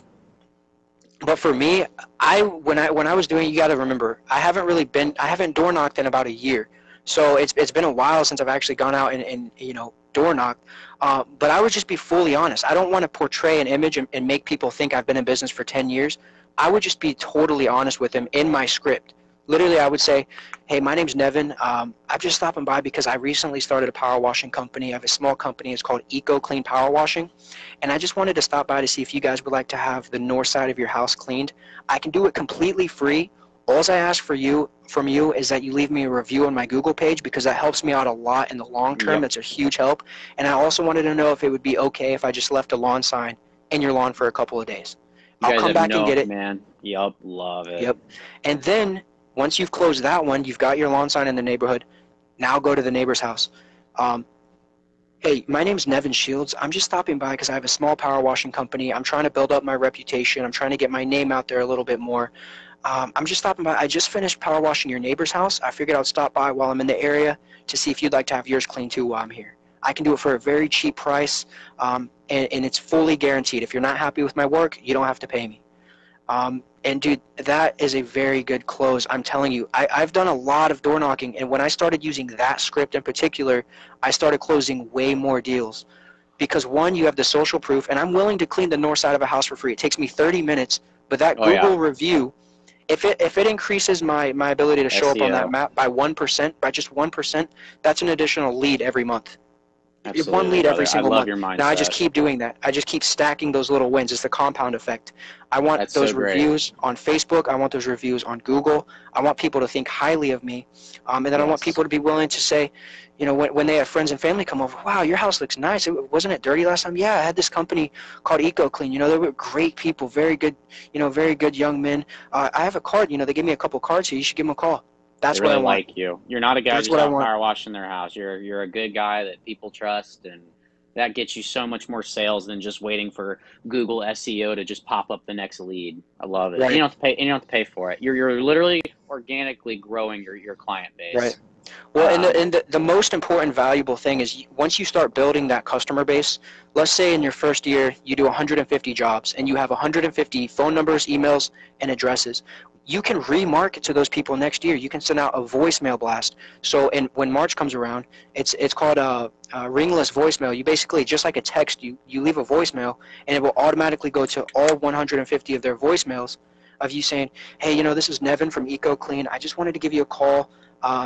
but for me, when I was doing, you got to remember, I haven't door knocked in about a year. So it's been a while since I've actually gone out and you know, door knocked. But I would just be fully honest. I don't want to portray an image and make people think I've been in business for 10 years. I would just be totally honest with them in my script. literally I would say, hey, my name's Nevin. I'm just stopping by because I recently started a power washing company. I have a small company. It's called Eco Clean Power Washing. And I just wanted to stop by to see if you guys would like to have the north side of your house cleaned. I can do it completely free. All I ask from you is that you leave me a review on my Google page, because that helps me out a lot in the long term. Yep. That's a huge help. And I also wanted to know if it would be okay if I just left a lawn sign in your lawn for a couple of days. You I'll guys come have back and no, get it. man. Yep, love it. Yep. And then once you've closed that one, you've got your lawn sign in the neighborhood. Now go to the neighbor's house. Hey, my name's Nevin Shields. I'm just stopping by because I have a small power washing company. I'm trying to build up my reputation. I'm trying to get my name out there a little bit more. I'm just stopping by. I just finished power washing your neighbor's house. I figured I'd stop by while I'm in the area to see if you'd like to have yours cleaned too while I'm here. I can do it for a very cheap price, and it's fully guaranteed. If you're not happy with my work, you don't have to pay me. And dude, that is a very good close. I'm telling you, I've done a lot of door knocking, and when I started using that script in particular, I started closing way more deals. Because one, you have the social proof, and I'm willing to clean the north side of a house for free. It takes me 30 minutes, but that Google review, if it increases my ability to show up on that SEO. map by 1%, by just 1%, that's an additional lead every month. Absolutely, One lead every brother. single I love month. your mindset. Now I just keep doing that. I just keep stacking those little wins. It's the compound effect. I want That's those so great. reviews on Facebook. I want those reviews on Google. I want people to think highly of me. And then I want Yes. people to be willing to say, you know, when they have friends and family come over, wow, your house looks nice. Wasn't it dirty last time? Yeah, I had this company called Eco Clean. You know, they were great people, very good, very good young men. I have a card. You know, they gave me a couple cards here. You should give them a call. That's They what I really want. like you. You're not a guy That's just what I out want. power washing their house. You're a good guy that people trust, and that gets you so much more sales than just waiting for Google SEO to just pop up the next lead. I love it. Right. And you don't have to pay. And you don't have to pay for it. You're literally organically growing your client base. Right. Well, and the most important valuable thing is once you start building that customer base, let's say in your first year you do 150 jobs and you have 150 phone numbers, emails, and addresses. You can remarket to those people next year. You can send out a voicemail blast. So when March comes around, it's called a ringless voicemail. You basically, just like a text, you leave a voicemail and it will automatically go to all 150 of their voicemails of you saying, hey, you know, this is Nevin from Eco Clean. I just wanted to give you a call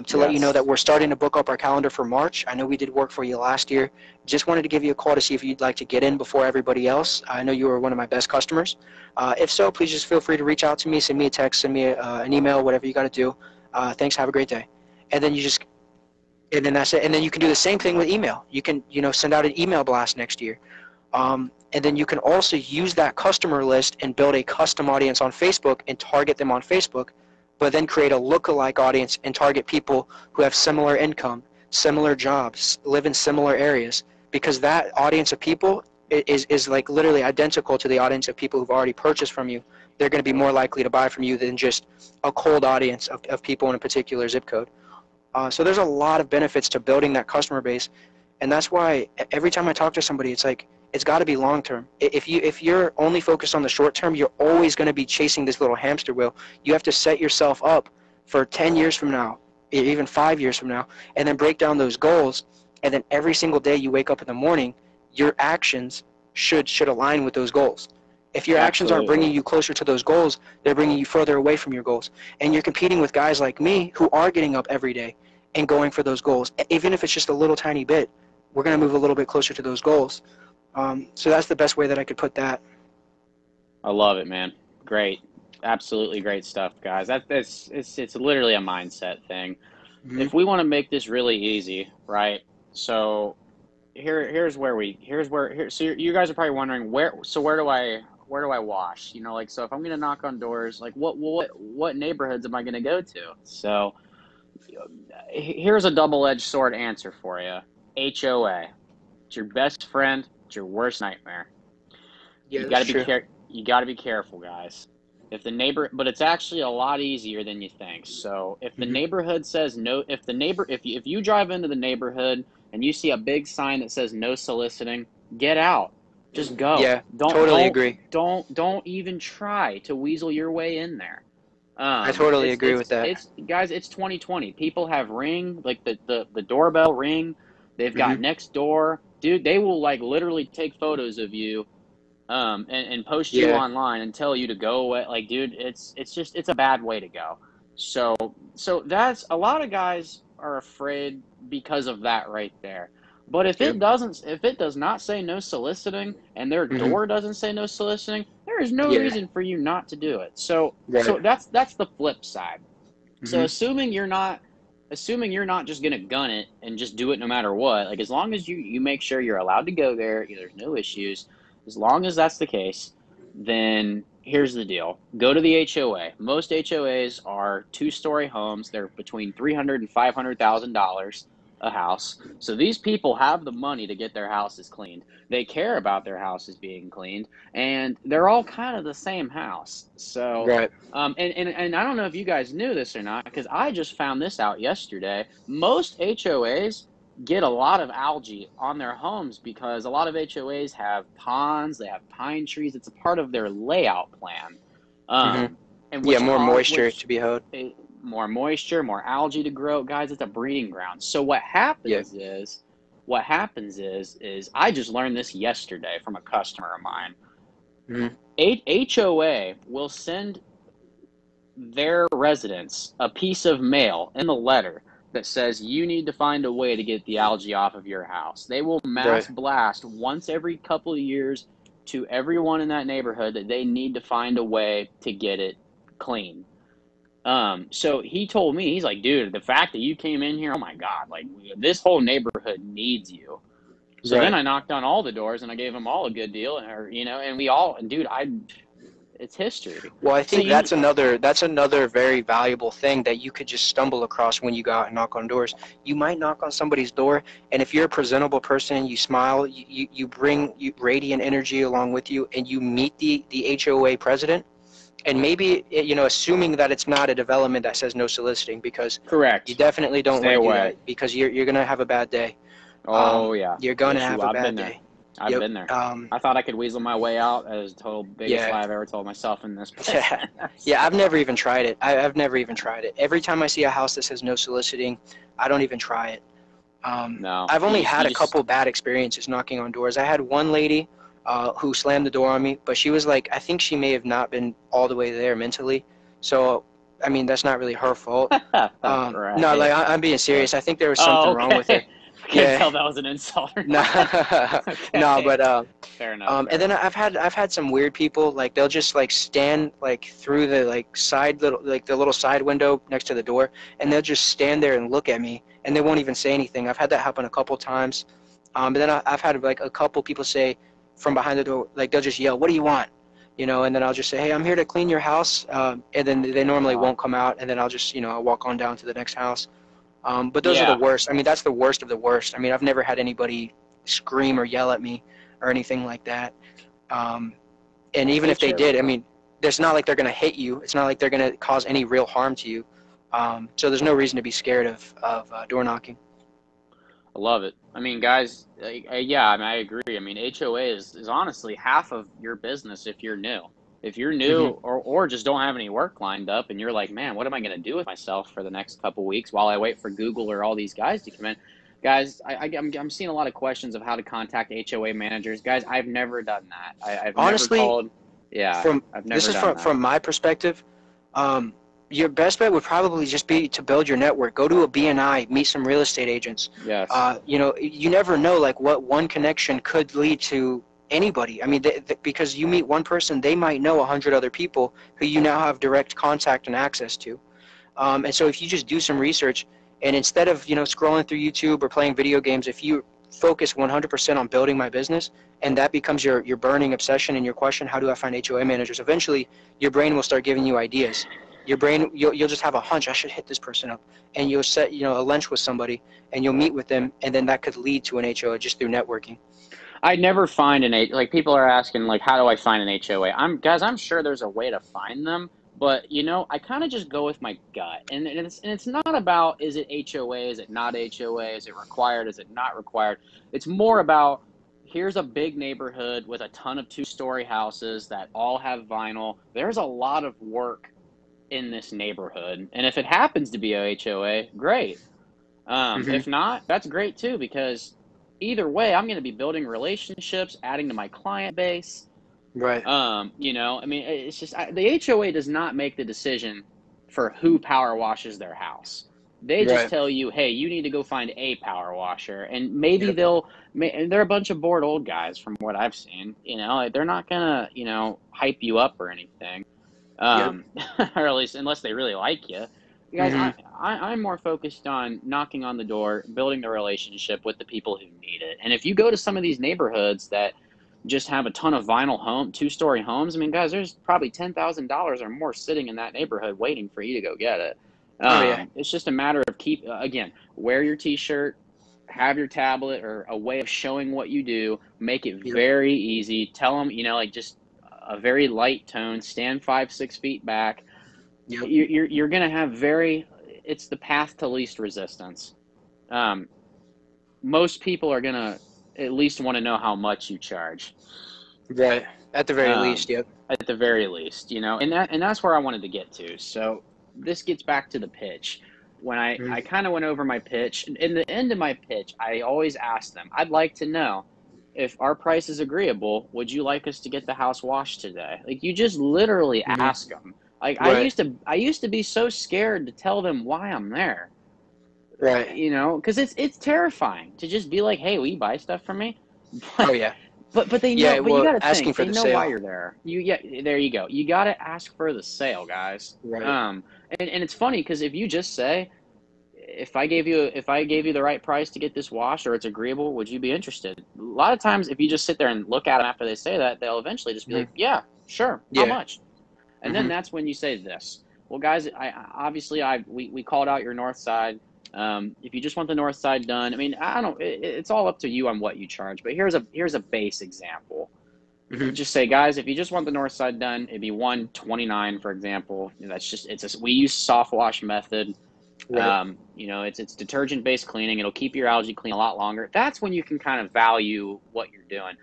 to let you know that we're starting to book up our calendar for March. I know we did work for you last year. Just wanted to give you a call to see if you'd like to get in before everybody else. I know you were one of my best customers. If so, please just feel free to reach out to me, send me a text, send me an email, whatever you got to do. Thanks, have a great day. And then and then that's it. And then you can do the same thing with email. You can, send out an email blast next year. And then you can also use that customer list and build a custom audience on Facebook and target them on Facebook, but then create a lookalike audience and target people who have similar income, similar jobs, live in similar areas, because that audience of people is like literally identical to the audience of people who've already purchased from you. They're going to be more likely to buy from you than just a cold audience of people in a particular zip code. So there's a lot of benefits to building that customer base, and that's why every time I talk to somebody, it's like, it's got to be long term. If you're only focused on the short term, you're always going to be chasing this little hamster wheel. You have to set yourself up for 10 years from now, even 5 years from now, and then break down those goals. And then every single day you wake up in the morning, your actions should align with those goals. If your actions aren't bringing you closer to those goals, they're bringing you further away from your goals. And you're competing with guys like me who are getting up every day and going for those goals. Even if it's just a little tiny bit, we're going to move a little bit closer to those goals. So that's the best way that I could put that. I love it, man. Great. Absolutely great stuff, guys. It's literally a mindset thing. Mm-hmm. If we want to make this really easy, right? So here's where so you guys are probably wondering where do I wash? So if I'm gonna knock on doors, like what neighborhoods am I gonna go to? So here's a double-edged sword answer for you. HOA. It's your best friend, it's your worst nightmare. Yeah, You gotta be careful, guys. But it's actually a lot easier than you think. So if the neighborhood says no, if you drive into the neighborhood and you see a big sign that says no soliciting, get out. Just go. Yeah, totally agree. Don't even try to weasel your way in there. I totally agree with that. Guys, it's 2020. People have Ring, like the doorbell Ring. They've got Nextdoor. Dude, they will like literally take photos of you and post you online and tell you to go away. Like, dude, it's a bad way to go. So that's a lot of guys are afraid because of that right there. But Yep. if it does not say no soliciting and their Hmm. door doesn't say no soliciting, there is no Yeah. reason for you not to do it. So Right. that's the flip side. So Hmm. assuming you're not just gonna gun it and just do it no matter what, like as long as you make sure you're allowed to go there, there's no issues. As long as that's the case, then here's the deal: go to the HOA. Most HOAs are two-story homes. They're between $300,000 and $500,000 a house. So these people have the money to get their houses cleaned. They care about their houses being cleaned, and they're all kind of the same house. So Right. and I don't know if you guys knew this or not, because I just found this out yesterday. Most HOAs get a lot of algae on their homes because a lot of HOAs have ponds, they have pine trees. It's a part of their layout plan, Hmm. um, and Yeah, more moisture to which be held. more moisture, more algae to grow. Guys, it's a breeding ground. So Yeah. what happens is I just learned this yesterday from a customer of mine. Hmm. HOA will send their residents a piece of mail in the letter that says you need to find a way to get the algae off of your house. They will Right. mass blast once every couple of years to everyone in that neighborhood that they need to find a way to get it clean. So he told me, he's like, dude, the fact that you came in here, oh my God, like this whole neighborhood needs you. So then Right. I knocked on all the doors and I gave them all a good deal, and we all, and dude, it's history. Well, I So think that's another very valuable thing that you could just stumble across when you go out and knock on doors. You might knock on somebody's door, and if you're a presentable person, you smile, you bring radiant energy along with you, and you meet the HOA president, and maybe assuming that it's not a development that says no soliciting, because you correct. definitely don't Stay want to do away. that, because you're gonna have a bad day. Oh yeah. You're gonna Yes, have a I've been bad there. day. I've Yep. been there. I thought I could weasel my way out. That was the total biggest Yeah. lie I've ever told myself in this Yeah, business. yeah. I've never even tried it. I've never even tried it. Every time I see a house that says no soliciting, I don't even try it. No, I've only had you a just couple bad experiences knocking on doors. I had one lady who slammed the door on me, but she was like, I think she may have not been all the way there mentally. So, I mean, that's not really her fault. No, like right. I'm being serious. I think there was something Oh, wrong with her. okay. I couldn't Yeah. tell that was an insult or No, not. no, Okay. but Fair enough. and Fair then enough. I've had some weird people, like they'll just like stand like through the like side little like the little side window next to the door, and they'll just stand there and look at me, and they won't even say anything. I've had that happen a couple times. But then I've had like a couple people say from behind the door, like they'll just yell, "What do you want?" And then I'll just say, "Hey, I'm here to clean your house," and then they normally Uh, won't come out, and then I'll just I'll walk on down to the next house. But those are the yeah. worst. I mean, that's the worst of the worst. I mean, I've never had anybody scream or yell at me or anything like that. Um, and even if they did, I HO. mean, it's not like they're going to hit you. It's not like they're going to cause any real harm to you. So there's no reason to be scared of door knocking. I love it. I mean, guys, yeah, I mean, I agree. I mean, HOA is honestly half of your business if you're new. If you're new Hmm. or just don't have any work lined up and you're like, man, what am I going to do with myself for the next couple weeks while I wait for Google or all these guys to come in? Guys, I'm seeing a lot of questions of how to contact HOA managers. Guys, I've never done that. I've never Honestly, called. Yeah, from I've this never is done from that. from my perspective. Um, your best bet would probably just be to build your network. Go to a BNI, meet some real estate agents. Yes. You never know like what one connection could lead to anybody. I mean, because you meet one person, they might know 100 other people who you now have direct contact and access to. And so if you just do some research, and instead of scrolling through YouTube or playing video games, if you focus 100% on building my business, and that becomes your burning obsession and your question, how do I find HOA managers? Eventually, your brain will start giving you ideas. Your brain, you'll just have a hunch. I should hit this person up, and you'll set a lunch with somebody, and you'll meet with them, and then that could lead to an HOA just through networking. I never find an H like people are asking like how do I find an HOA? I'm sure there's a way to find them, but I kind of just go with my gut. And it's not about is it HOA, is it not HOA, is it required, is it not required? It's more about here's a big neighborhood with a ton of two-story houses that all have vinyl. There's a lot of work in this neighborhood. And if it happens to be a HOA, great. Hmm. If not, that's great too, because either way, I'm going to be building relationships, adding to my client base. Right. I mean, it's just the HOA does not make the decision for who power washes their house. They just Right. tell you, hey, you need to go find a power washer, and maybe Yep. they're a bunch of bored old guys from what I've seen. Like, they're not gonna, hype you up or anything, Yep. or at least unless they really like you. Guys, Mhm. I'm more focused on knocking on the door, building the relationship with the people who need it. And if you go to some of these neighborhoods that just have a ton of vinyl 2-story homes, I mean, guys, there's probably $10,000 or more sitting in that neighborhood waiting for you to go get it. Oh yeah. It's just a matter of again, wear your T-shirt, have your tablet or a way of showing what you do, make it Yep. very easy. Tell them, like, just a very light tone, stand 5-6 feet back. Yep. You're going to have it's the path to least resistance. Most people are going to at least want to know how much you charge. Right. At the very least. Yep. At the very least, and that's where I wanted to get to. So this gets back to the pitch. When I kind of went over my pitch, in the end of my pitch, I always ask them, I'd like to know, if our price is agreeable, would you like us to get the house washed today? Like, you just literally ask them. Like, Right. I used to be so scared to tell them why I'm there. Right. Because it's terrifying to just be like, hey, will you buy stuff from me? Oh yeah. But they know. Yeah. But you Well, got to asking think for they the know sale. why you're there. There you go. You got to ask for the sale, guys. Right. And it's funny because if you just say, if I gave you the right price to get this washed, or it's agreeable, would you be interested? A lot of times, if you just sit there and look at them after they say that, they'll eventually just be like, yeah, sure, how Yeah. much? And then that's when you say this. Well, guys, we called out your north side. If you just want the north side done, I mean, I don't. It's all up to you on what you charge. But here's a base example. Just say, guys, if you just want the north side done, it'd be $129, for example. That's just we use soft wash method. Right. It's detergent based cleaning. It'll keep your algae clean a lot longer. That's when you can kind of value what you're doing.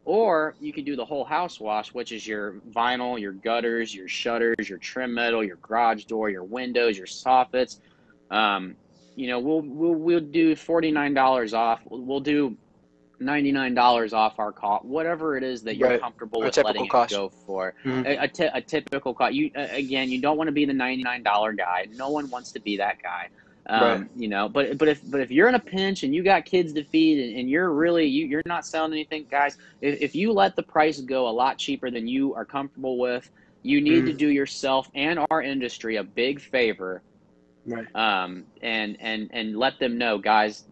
Or you could do the whole house wash, which is your vinyl, your gutters, your shutters, your trim metal, your garage door, your windows, your soffits. We'll do $49 off. We'll do $99 off our cost, whatever it is that you're Right. comfortable A with typical letting it cost. go for. A typical cost. You don't want to be the $99 guy. No one wants to be that guy. Right. But if you're in a pinch and you got kids to feed and you're really you're not selling anything, guys, if you let the price go a lot cheaper than you are comfortable with, you need to do yourself and our industry a big favor. Right. And let them know, guys,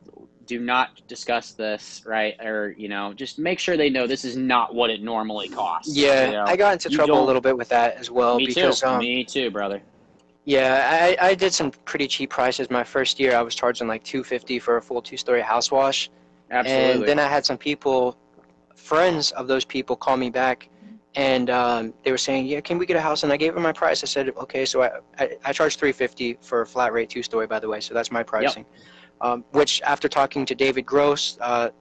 do not discuss this, right? Or, just make sure they know this is not what it normally costs. Yeah. I got into trouble a little bit with that as well. Me because too. Me too, brother. Yeah, I did some pretty cheap prices. My first year, I was charging like $250 for a full 2-story house wash. Absolutely. And then I had some people, friends of those people, call me back, and they were saying, "Yeah, can we get a house?" And I gave them my price. I said, "Okay." So I charged $350 for a flat rate 2-story, by the way. So that's my pricing. Yep. Which, after talking to David Gross, after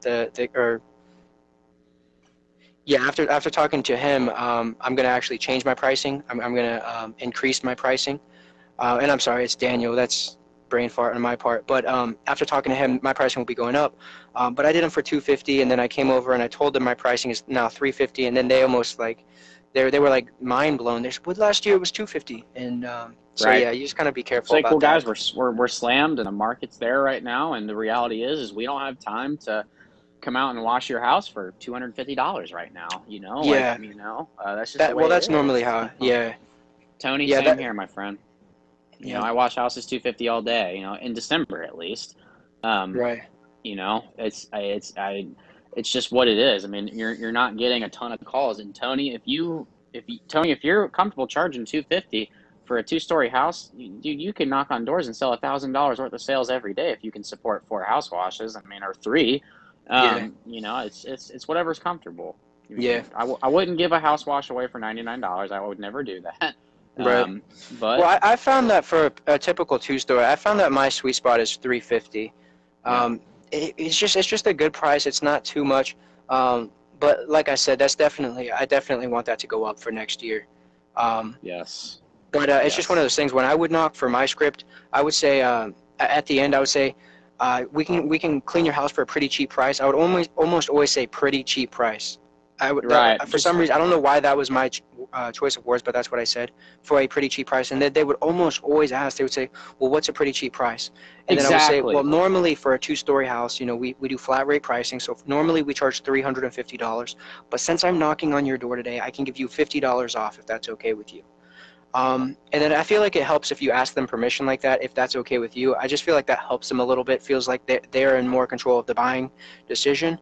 talking to him, I'm gonna actually change my pricing. I'm gonna increase my pricing. And I'm sorry, it's Daniel. That's brain fart on my part. But after talking to him, my pricing will be going up. But I did them for $250, and then I came over and I told them my pricing is now $350, and then they almost they were like mind blown. They said, "Well, last year it was $250," and so right. Yeah, you just kind of be careful it's like, about that. Guys, we're slammed, and the market's there right now, and the reality is we don't have time to come out and wash your house for $250 right now. Yeah. That's just the way that's it normally is. how. Yeah. Tony, Yeah, same here, my friend. Yeah. I wash houses $250 all day. In December at least. Right. It's just what it is. I mean, you're not getting a ton of calls. And Tony, if you're comfortable charging $250 for a 2-story house, you can knock on doors and sell $1,000 worth of sales every day if you can support 4 house washes. I mean, or 3. It's whatever's comfortable. Yeah. I wouldn't give a house wash away for $99. I would never do that. Right. But well, I found that for a typical 2-story, I found that my sweet spot is $350. It's just a good price. It's not too much. But like I said, I definitely want that to go up for next year. Yes. But it's just one of those things. When I would knock for my script, I would say at the end, I would say we can clean your house for a pretty cheap price. I would almost always say pretty cheap price. Right. For some reason, I don't know why that was my choice of words, but that's what I said, for a pretty cheap price. And then they would almost always ask, they would say, well, what's a pretty cheap price? And then I would say, well, Exactly. normally for a 2-story house, you know, we do flat rate pricing. So normally we charge $350. But since I'm knocking on your door today, I can give you $50 off if that's okay with you. And then I feel like it helps if you ask them permission like that, if that's okay with you. I just feel like that helps them a little bit, feels like they're in more control of the buying decision.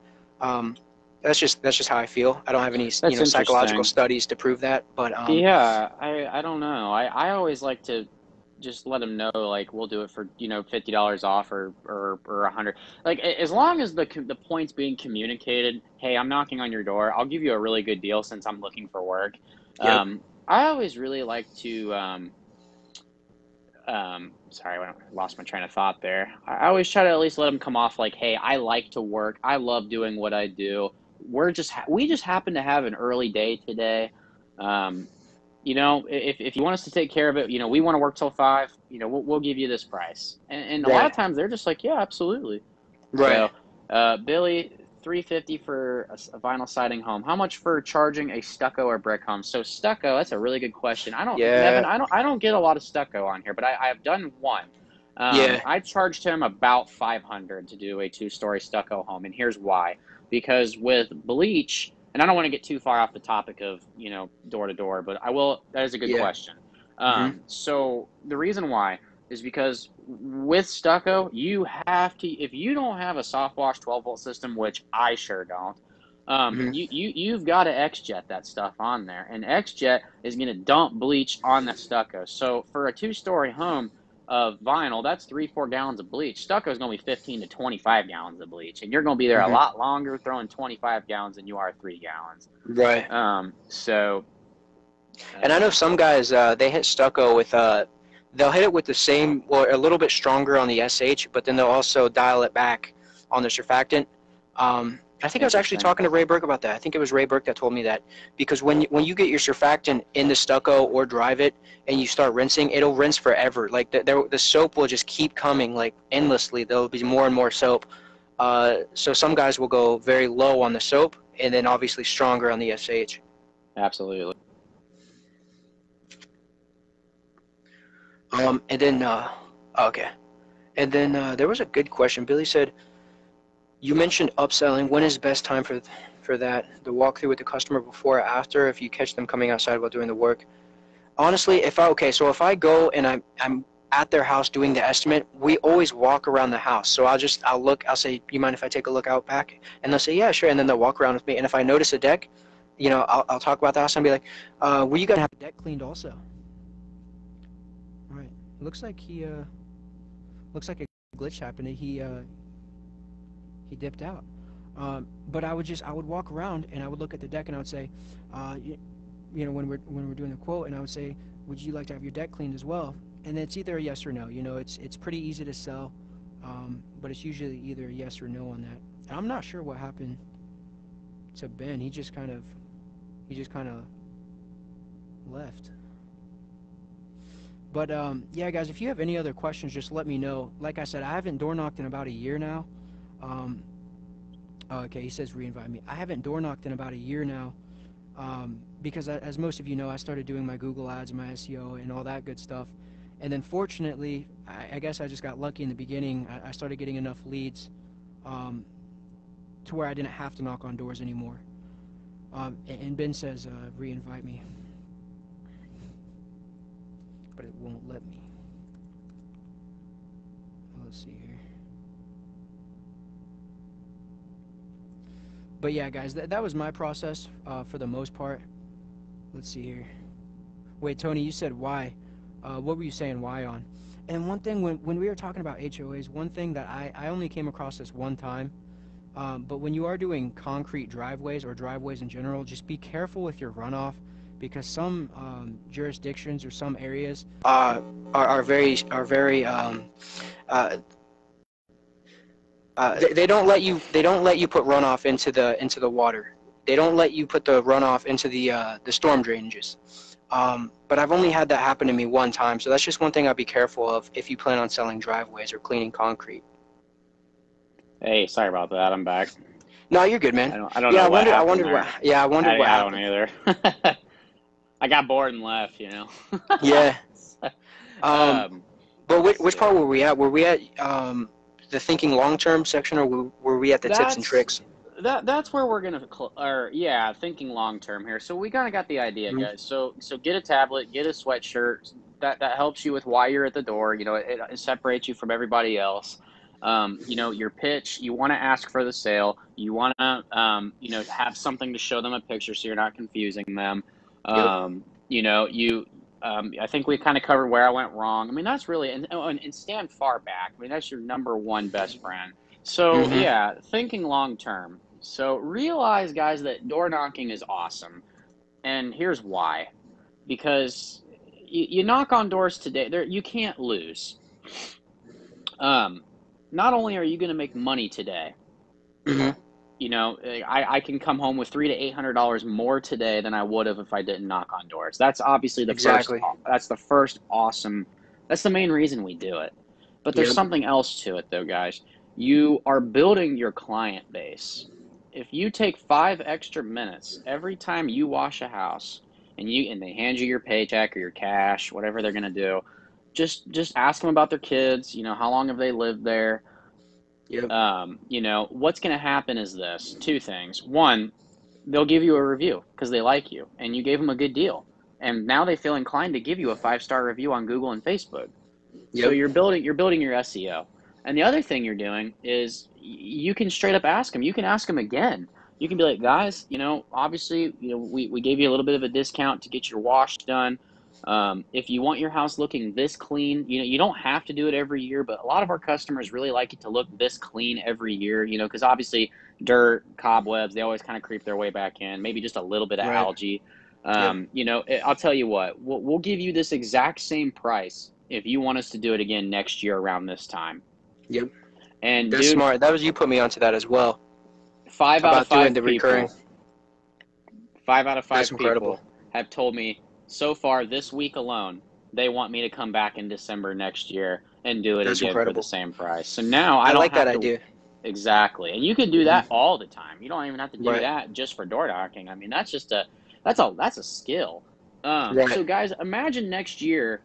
That's just how I feel. I don't have any, you That's know, psychological interesting. studies to prove that, but Yeah, I don't know. I always like to just let them know, like, we'll do it for, $50 off, or 100. Like, as long as the point's being communicated, hey, I'm knocking on your door. I'll give you a really good deal since I'm looking for work. yep. I always really like to sorry, I lost my train of thought there. I always try to at least let them come off like, hey, I like to work. I love doing what I do. We just happen to have an early day today. Um, if you want us to take care of it, we want to work till 5. We'll give you this price. And a lot Right, of times they're just like, yeah, absolutely. right. So, Billy, 350 for a vinyl siding home. How much for charging a stucco or brick home? So stucco, that's a really good question. Nevin, Yeah, I don't get a lot of stucco on here, but I have done one. yeah. I charged him about 500 to do a 2-story stucco home, and here's why. Because with bleach, and I don't want to get too far off the topic of, door to door, but I will. That is a good Yeah. question. Hmm. So the reason why is because with stucco, you have to, if you don't have a soft wash 12-volt system, which I sure don't, Hmm. you've got to X-jet that stuff on there, and X-jet is going to dump bleach on that stucco. So for a 2-story home of vinyl, that's 3-4 gallons of bleach. Stucco is going to be 15 to 25 gallons of bleach, and you're going to be there a Hmm. lot longer throwing 25 gallons than you are 3 gallons. Right. So And I know some guys, they hit stucco with, they'll hit it with the same, or a little bit stronger on the SH, but then they'll also dial it back on the surfactant. I think I was actually interesting. talking to Ray Burke about that. I think it was Ray Burke that told me that, because when you get your surfactant in the stucco or drive it and you start rinsing, it'll rinse forever. Like the soap will just keep coming like endlessly. There'll be more and more soap. So some guys will go very low on the soap and then obviously stronger on the SH. Absolutely. And then okay. And then there was a good question. Billy said, you mentioned upselling. When is the best time for that? The walkthrough with the customer before or after, if you catch them coming outside while doing the work? Honestly, so if I go and I'm at their house doing the estimate, we always walk around the house. So I'll say, you mind if I take a look out back? And they'll say, yeah, sure. And then they'll walk around with me. And if I notice a deck, I'll talk about the house and be like, were you gonna have a deck cleaned also? All right. Looks like a glitch happened. He dipped out. But I would walk around and I would look at the deck and I would say, when we're doing the quote, and I would say, would you like to have your deck cleaned as well? And it's either a yes or no. It's pretty easy to sell, but it's usually either a yes or no on that. And I'm not sure what happened to Ben. He just kind of left. But yeah, guys, if you have any other questions, just let me know. Like I said, I haven't door knocked in about a year now. Okay, he says re-invite me. I haven't door knocked in about a year now, because as most of you know, I started doing my Google ads and my SEO and all that good stuff. And then fortunately, I guess I just got lucky in the beginning. I started getting enough leads to where I didn't have to knock on doors anymore. And Ben says re-invite me, but it won't let me. Let's see here. But yeah, guys, that was my process for the most part. Let's see here. Wait, Tony, you said why. What were you saying why on? And one thing, when we were talking about HOAs, one thing that I only came across this one time, but when you are doing concrete driveways or driveways in general, just be careful with your runoff, because some jurisdictions or some areas are very they don't let you put runoff into the water. They don't let you put the runoff into the storm drainages. But I've only had that happen to me one time, so that's just one thing I'd be careful of if you plan on selling driveways or cleaning concrete. Hey, sorry about that. I'm back. No, you're good, man. I don't Yeah, know what I happened wondered there. what. Yeah, I wondered what I don't happened. either. I got bored and left, you know. Yeah. um, But which so part were we at? Were we at the thinking long term section, or were we at the tips and that's tricks? that's where we're gonna or yeah, thinking long term here. So we kind of got the idea, Mhm. guys. So get a tablet, get a sweatshirt. That helps you with why you're at the door. You know, it separates you from everybody else. You know, your pitch. You want to ask for the sale. You want to you know, have something to show them a picture so you're not confusing them. Yep. You know, you. I think we kind of covered where I went wrong. I mean, that's really and stand far back. I mean, that's your number one best friend. So Mhm. yeah, thinking long term. So realize, guys, that door knocking is awesome, and here's why. Because you knock on doors today, there you can't lose. Um, Not only are you going to make money today, Mhm. you know, I can come home with $300 to $800 more today than I would have if I didn't knock on doors. That's obviously the first. Exactly. That's the first awesome. That's the main reason we do it. But there's Yep. something else to it, though, guys. You are building your client base. If you take 5 extra minutes every time you wash a house, and they hand you your paycheck or your cash, whatever they're gonna do, just ask them about their kids. You know, how long have they lived there? Yep. You know, what's going to happen is this: two things. One, they'll give you a review because they like you and you gave them a good deal. And now they feel inclined to give you a 5-star review on Google and Facebook. So Yep. you're building your SEO. And the other thing you're doing is you can straight up ask them. You can ask them again. You can be like, guys, you know, obviously, you know, we gave you a little bit of a discount to get your wash done. If you want your house looking this clean, you know, you don't have to do it every year, but a lot of our customers really like it to look this clean every year, you know, because obviously dirt, cobwebs, they always kind of creep their way back in, maybe just a little bit of Right. algae. Yep. You know, I'll tell you what, we'll give you this exact same price if you want us to do it again next year around this time. Yep. And That's dude, smart. That was you put me onto that as well five out of about doing five the recurring. people, five out of That's five incredible. people have told me so far this week alone, they want me to come back in December next year and do it That's again for the incredible. same price. So now I I don't like that have to. idea. Exactly. And you can do Mhm. that all the time. You don't even have to do Right. that just for door knocking. I mean, that's a skill. Right. So guys, imagine next year,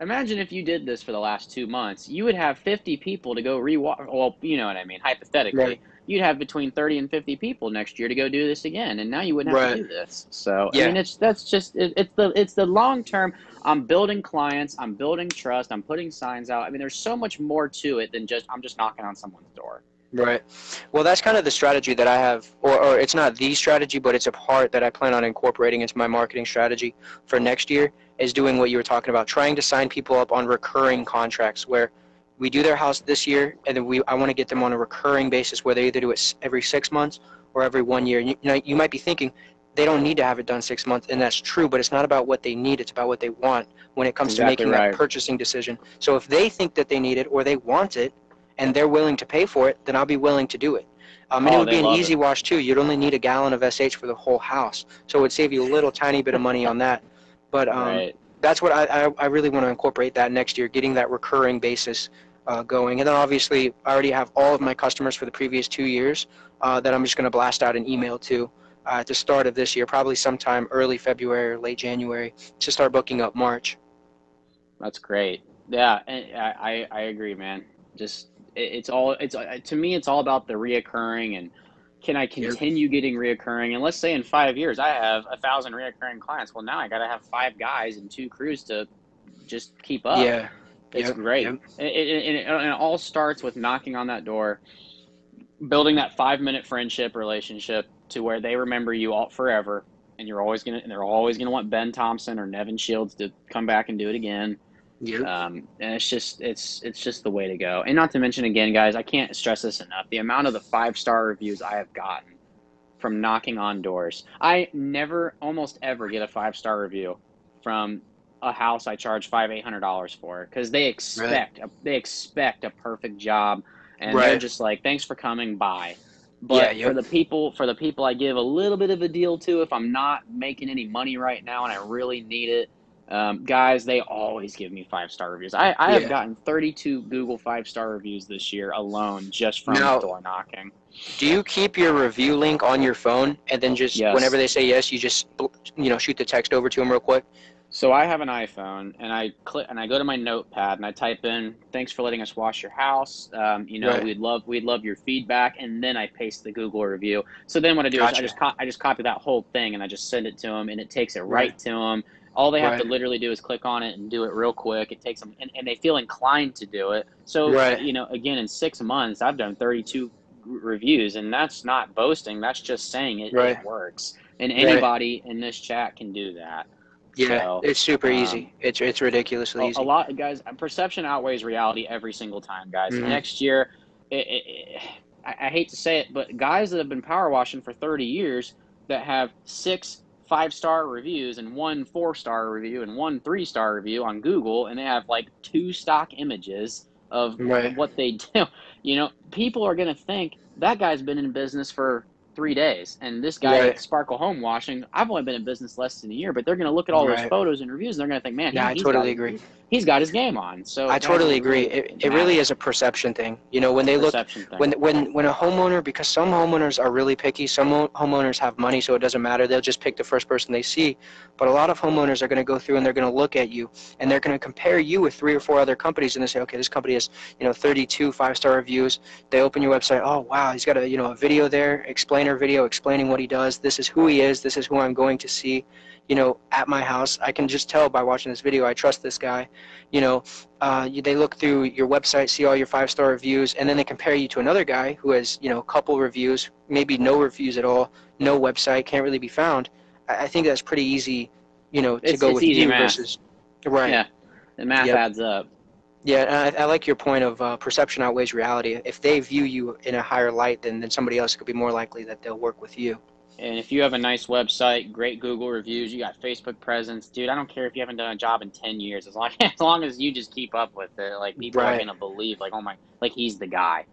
imagine if you did this for the last 2 months, you would have 50 people to go rewatch. Well, you know what I mean. Right. Hypothetically, you'd have between 30 and 50 people next year to go do this again, and now you wouldn't have to Right. do this. So I mean, Yeah. it's the long term. I'm building clients. I'm building trust. I'm putting signs out. I mean, there's so much more to it than just I'm just knocking on someone's door. Right. Well, that's kind of the strategy that I have, or it's not the strategy, but it's a part that I plan on incorporating into my marketing strategy for next year is doing what you were talking about, trying to sign people up on recurring contracts where we do their house this year, and then I want to get them on a recurring basis where they either do it every 6 months or every 1 year. You know, you might be thinking they don't need to have it done 6 months, and that's true, but it's not about what they need, it's about what they want when it comes to Exactly making that right. purchasing decision. So if they think that they need it or they want it, and they're willing to pay for it, then I'll be willing to do it. And it Oh, would they be an love it. easy wash too. You'd only need a gallon of SH for the whole house, so it would save you a little tiny bit of money on that. But Right. that's what I really want to incorporate that next year, getting that recurring basis going. And then obviously I already have all of my customers for the previous 2 years that I'm just going to blast out an email to at the start of this year, probably sometime early February or late January, to start booking up March. That's great. Yeah, and I agree, man. Just it's all it's to me it's all about the reoccurring and can I Yep. continue getting reoccurring? And let's say in 5 years I have 1,000 reoccurring clients. Well, now I got to have 5 guys and 2 crews to just keep up. Yeah. It's Yep. great. Yep. And it all starts with knocking on that door, building that 5 minute friendship relationship to where they remember you all forever, and they're always gonna want Ben Thompson or Nevin Shields to come back and do it again. Yep. And it's just the way to go. And not to mention again, guys, I can't stress this enough. The amount of the 5-star reviews I have gotten from knocking on doors. I never, almost ever get a 5-star review from a house I charge $800 for because Right. they expect a perfect job, and they're Right. just like, thanks for coming, bye. Yeah. But Yep. for the people I give a little bit of a deal to, if I'm not making any money right now and I really need it, Guys, they always give me 5-star reviews. I have Yeah. gotten 32 Google 5-star reviews this year alone just from Now, door knocking. do you keep your review link on your phone and then just whenever Yes. they say yes, you just shoot the text over to them real quick? So I have an iPhone, and I go to my notepad and I type in, "Thanks for letting us wash your house. Right. We'd love your feedback," and then I paste the Google review. So then what I do is Gotcha. I just copy that whole thing and I just send it to them, and it takes it Right. right to them. All they have to Right. literally do is click on it and do it real quick. It takes them, and they feel inclined to do it. So Right. again, in 6 months, I've done 32 reviews, and that's not boasting. That's just saying it Right. works, and Right. anybody in this chat can do that. Yeah, So. it's super Um, easy. It's ridiculously a easy. lot, guys. Perception outweighs reality every single time, guys. Hmm. Next year, I hate to say it, but guys that have been power washing for 30 years that have 6 5-star reviews and 1 4-star review and 1 3-star review on Google, and they have like 2 stock images of Right. what they do. People are gonna think that guy's been in business for 3 days, and this guy Right. at Sparkle Home Washing, I've only been in business less than a year, but they're gonna look at all those Right. photos and reviews, and they're gonna think, man, Yeah, I he's got totally it. agree. He's got his game on. So I guys, totally agree. it It really is matters. a perception thing. When they look, Perception thing. when a homeowner, because some homeowners are really picky, some homeowners have money, so it doesn't matter. They'll just pick the first person they see. But a lot of homeowners are going to go through and they're going to look at you and they're going to compare you with 3 or 4 other companies and they say, okay, this company has 32 5-star reviews. They open your website. Oh wow, he's got a video there, explainer video explaining what he does. This is who he is. This is who I'm going to see. At my house, I can just tell by watching this video. I trust this guy. They look through your website, see all your 5-star reviews, and then they compare you to another guy who has, a couple reviews, maybe no reviews at all, no website, can't really be found. I think that's pretty easy, to go It's with easy you math. versus, right. Yeah, the math Yep. adds up. Yeah, and I like your point of perception outweighs reality. If they view you in a higher light than somebody else, it could be more likely that they'll work with you. And if you have a nice website, great Google reviews, you got Facebook presence, dude, I don't care if you haven't done a job in 10 years. As long as you just keep up with it, like people are Right. gonna believe, like, oh my, like he's the guy.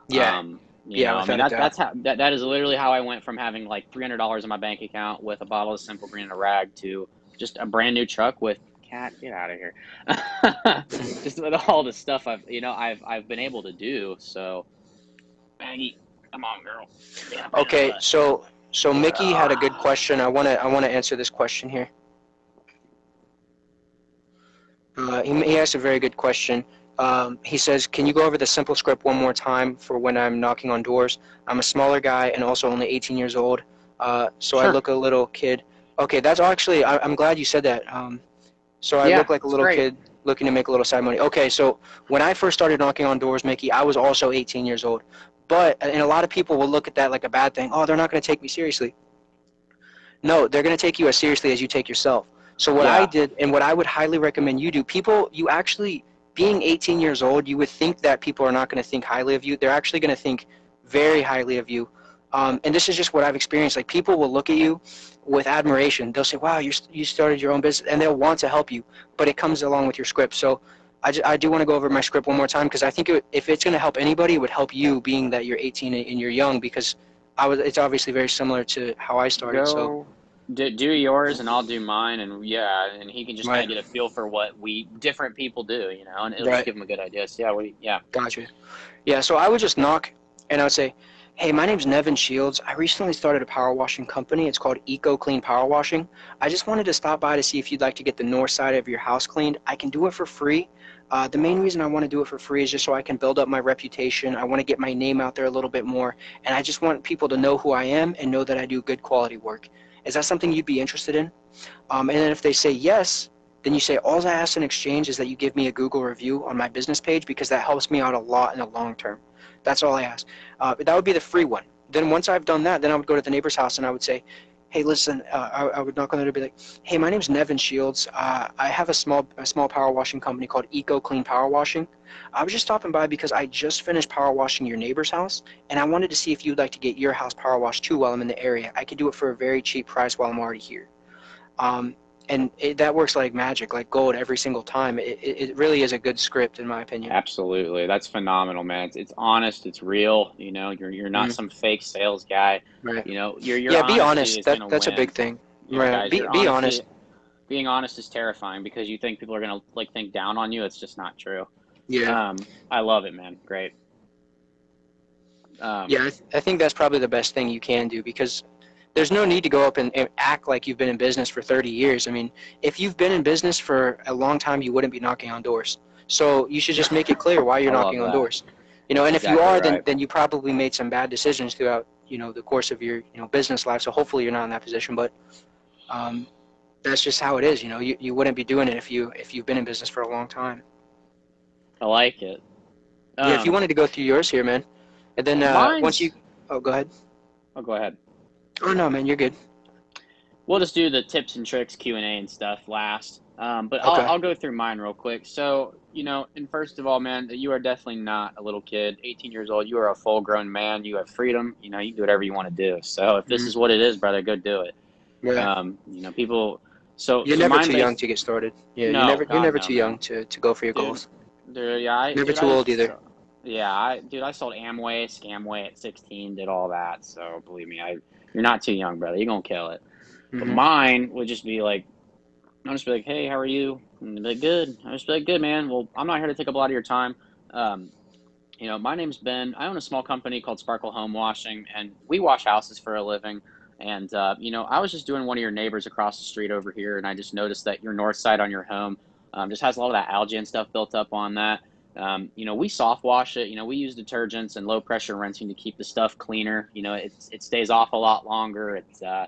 Yeah. Yeah, I mean, without a doubt. that's how that is literally how I went from having like $300 in my bank account with a bottle of Simple Green and a rag to just a brand new truck with cat, get out of here. Just with all the stuff I've been able to do. So Maggie, come on, girl. Yeah, Okay, so Mickey had a good question. I wanna answer this question here. He asked a very good question. He says, can you go over the simple script one more time for when I'm knocking on doors? I'm a smaller guy and also only 18 years old, so I Sure. look a little kid. Okay, that's actually, I'm glad you said that. So I Yeah, look like a it's little great. kid looking to make a little side money. Okay, so when I first started knocking on doors, Mickey, I was also 18 years old. And a lot of people will look at that like a bad thing. Oh, they're not going to take me seriously. No, they're going to take you as seriously as you take yourself. So what I Yeah. did and what I would highly recommend you do, you actually, being 18 years old, you would think that people are not going to think highly of you. They're actually going to think very highly of you. And this is just what I've experienced. Like, people will look at you with admiration. They'll say, wow, you started your own business, and they'll want to help you, but it comes along with your script. So I do want to go over my script one more time because I think if it's going to help anybody, it would help you, being that you're 18 and you're young, because it's obviously very similar to how I started. So, Go do yours and I'll do mine, and yeah, and he can just kind right. of get a feel for what we different people do, and it'll just Right. give him a good idea. So yeah. Gotcha. Yeah, so I would just knock and I would say, hey, my name's Nevin Shields. I recently started a power washing company. It's called Eco Clean Power Washing. I just wanted to stop by to see if you'd like to get the north side of your house cleaned. I can do it for free. The main reason I want to do it for free is just so I can build up my reputation. I want to get my name out there a little bit more. And I just want people to know who I am and know that I do good quality work. Is that something you'd be interested in? And then if they say yes, then you say, all I ask in exchange is that you give me a Google review on my business page, because that helps me out a lot in the long term. That's all I ask. That would be the free one. Then once I've done that, then I would go to the neighbor's house and I would say, hey, listen, I would knock on the door and be like, hey, my name's Nevin Shields. I have a small power washing company called Eco Clean Power Washing. I was just stopping by because I just finished power washing your neighbor's house, and I wanted to see if you'd like to get your house power washed too while I'm in the area. I could do it for a very cheap price while I'm already here. And that works like magic, like gold every single time. It really is a good script, in my opinion. Absolutely, that's phenomenal, man. It's honest, it's real. You're not some fake sales guy. Right. Your Yeah, be honesty honest. is gonna That's a win. big thing. Yeah, Right. guys, your Be honesty. honest. being honest is terrifying because you think people are gonna like think down on you. It's just not true. Yeah. I love it, man. Great. Um, Yeah, I think that's probably the best thing you can do, because there's no need to go up and act like you've been in business for 30 years. I mean, if you've been in business for a long time, you wouldn't be knocking on doors. So you should just make it clear why I you're love knocking on that. doors. And if you Exactly are, right. then you probably made some bad decisions throughout, the course of your, business life. So hopefully you're not in that position, but um, that's just how it is. You wouldn't be doing it if you've been in business for a long time. I like it. Yeah, if you wanted to go through yours here, man, and then once you, Mine's. oh, go ahead. Oh, go ahead. Oh no, man, you're good. We'll just do the tips and tricks Q&A and stuff last. But Okay. I'll go through mine real quick. So, and first of all, man, you are definitely not a little kid. 18 years old, you are a full-grown man. You have freedom. You can do whatever you want to do. So if this Hmm. is what it is, brother, go do it. Yeah. People. So You're so never mine too young based. to get started. Yeah, you're No, never you're God, never no, too young man, to go for your dude. goals. Yeah, Never dude, too old either. I sold Amway, Scamway at 16, did all that. So believe me, you're not too young, brother. You're gonna kill it. But Hmm. mine would just be like, I'll just be like, hey, how are you? And they'd be like, good. I'll just be like, good, man. Well, I'm not here to take up a lot of your time. Um, my name's Ben. I own a small company called Sparkle Home Washing, and we wash houses for a living. And, I was just doing one of your neighbors across the street over here, and I just noticed that your north side on your home just has a lot of that algae and stuff built up on that. We soft wash it. We use detergents and low pressure rinsing to keep the stuff cleaner. It stays off a lot longer. It's a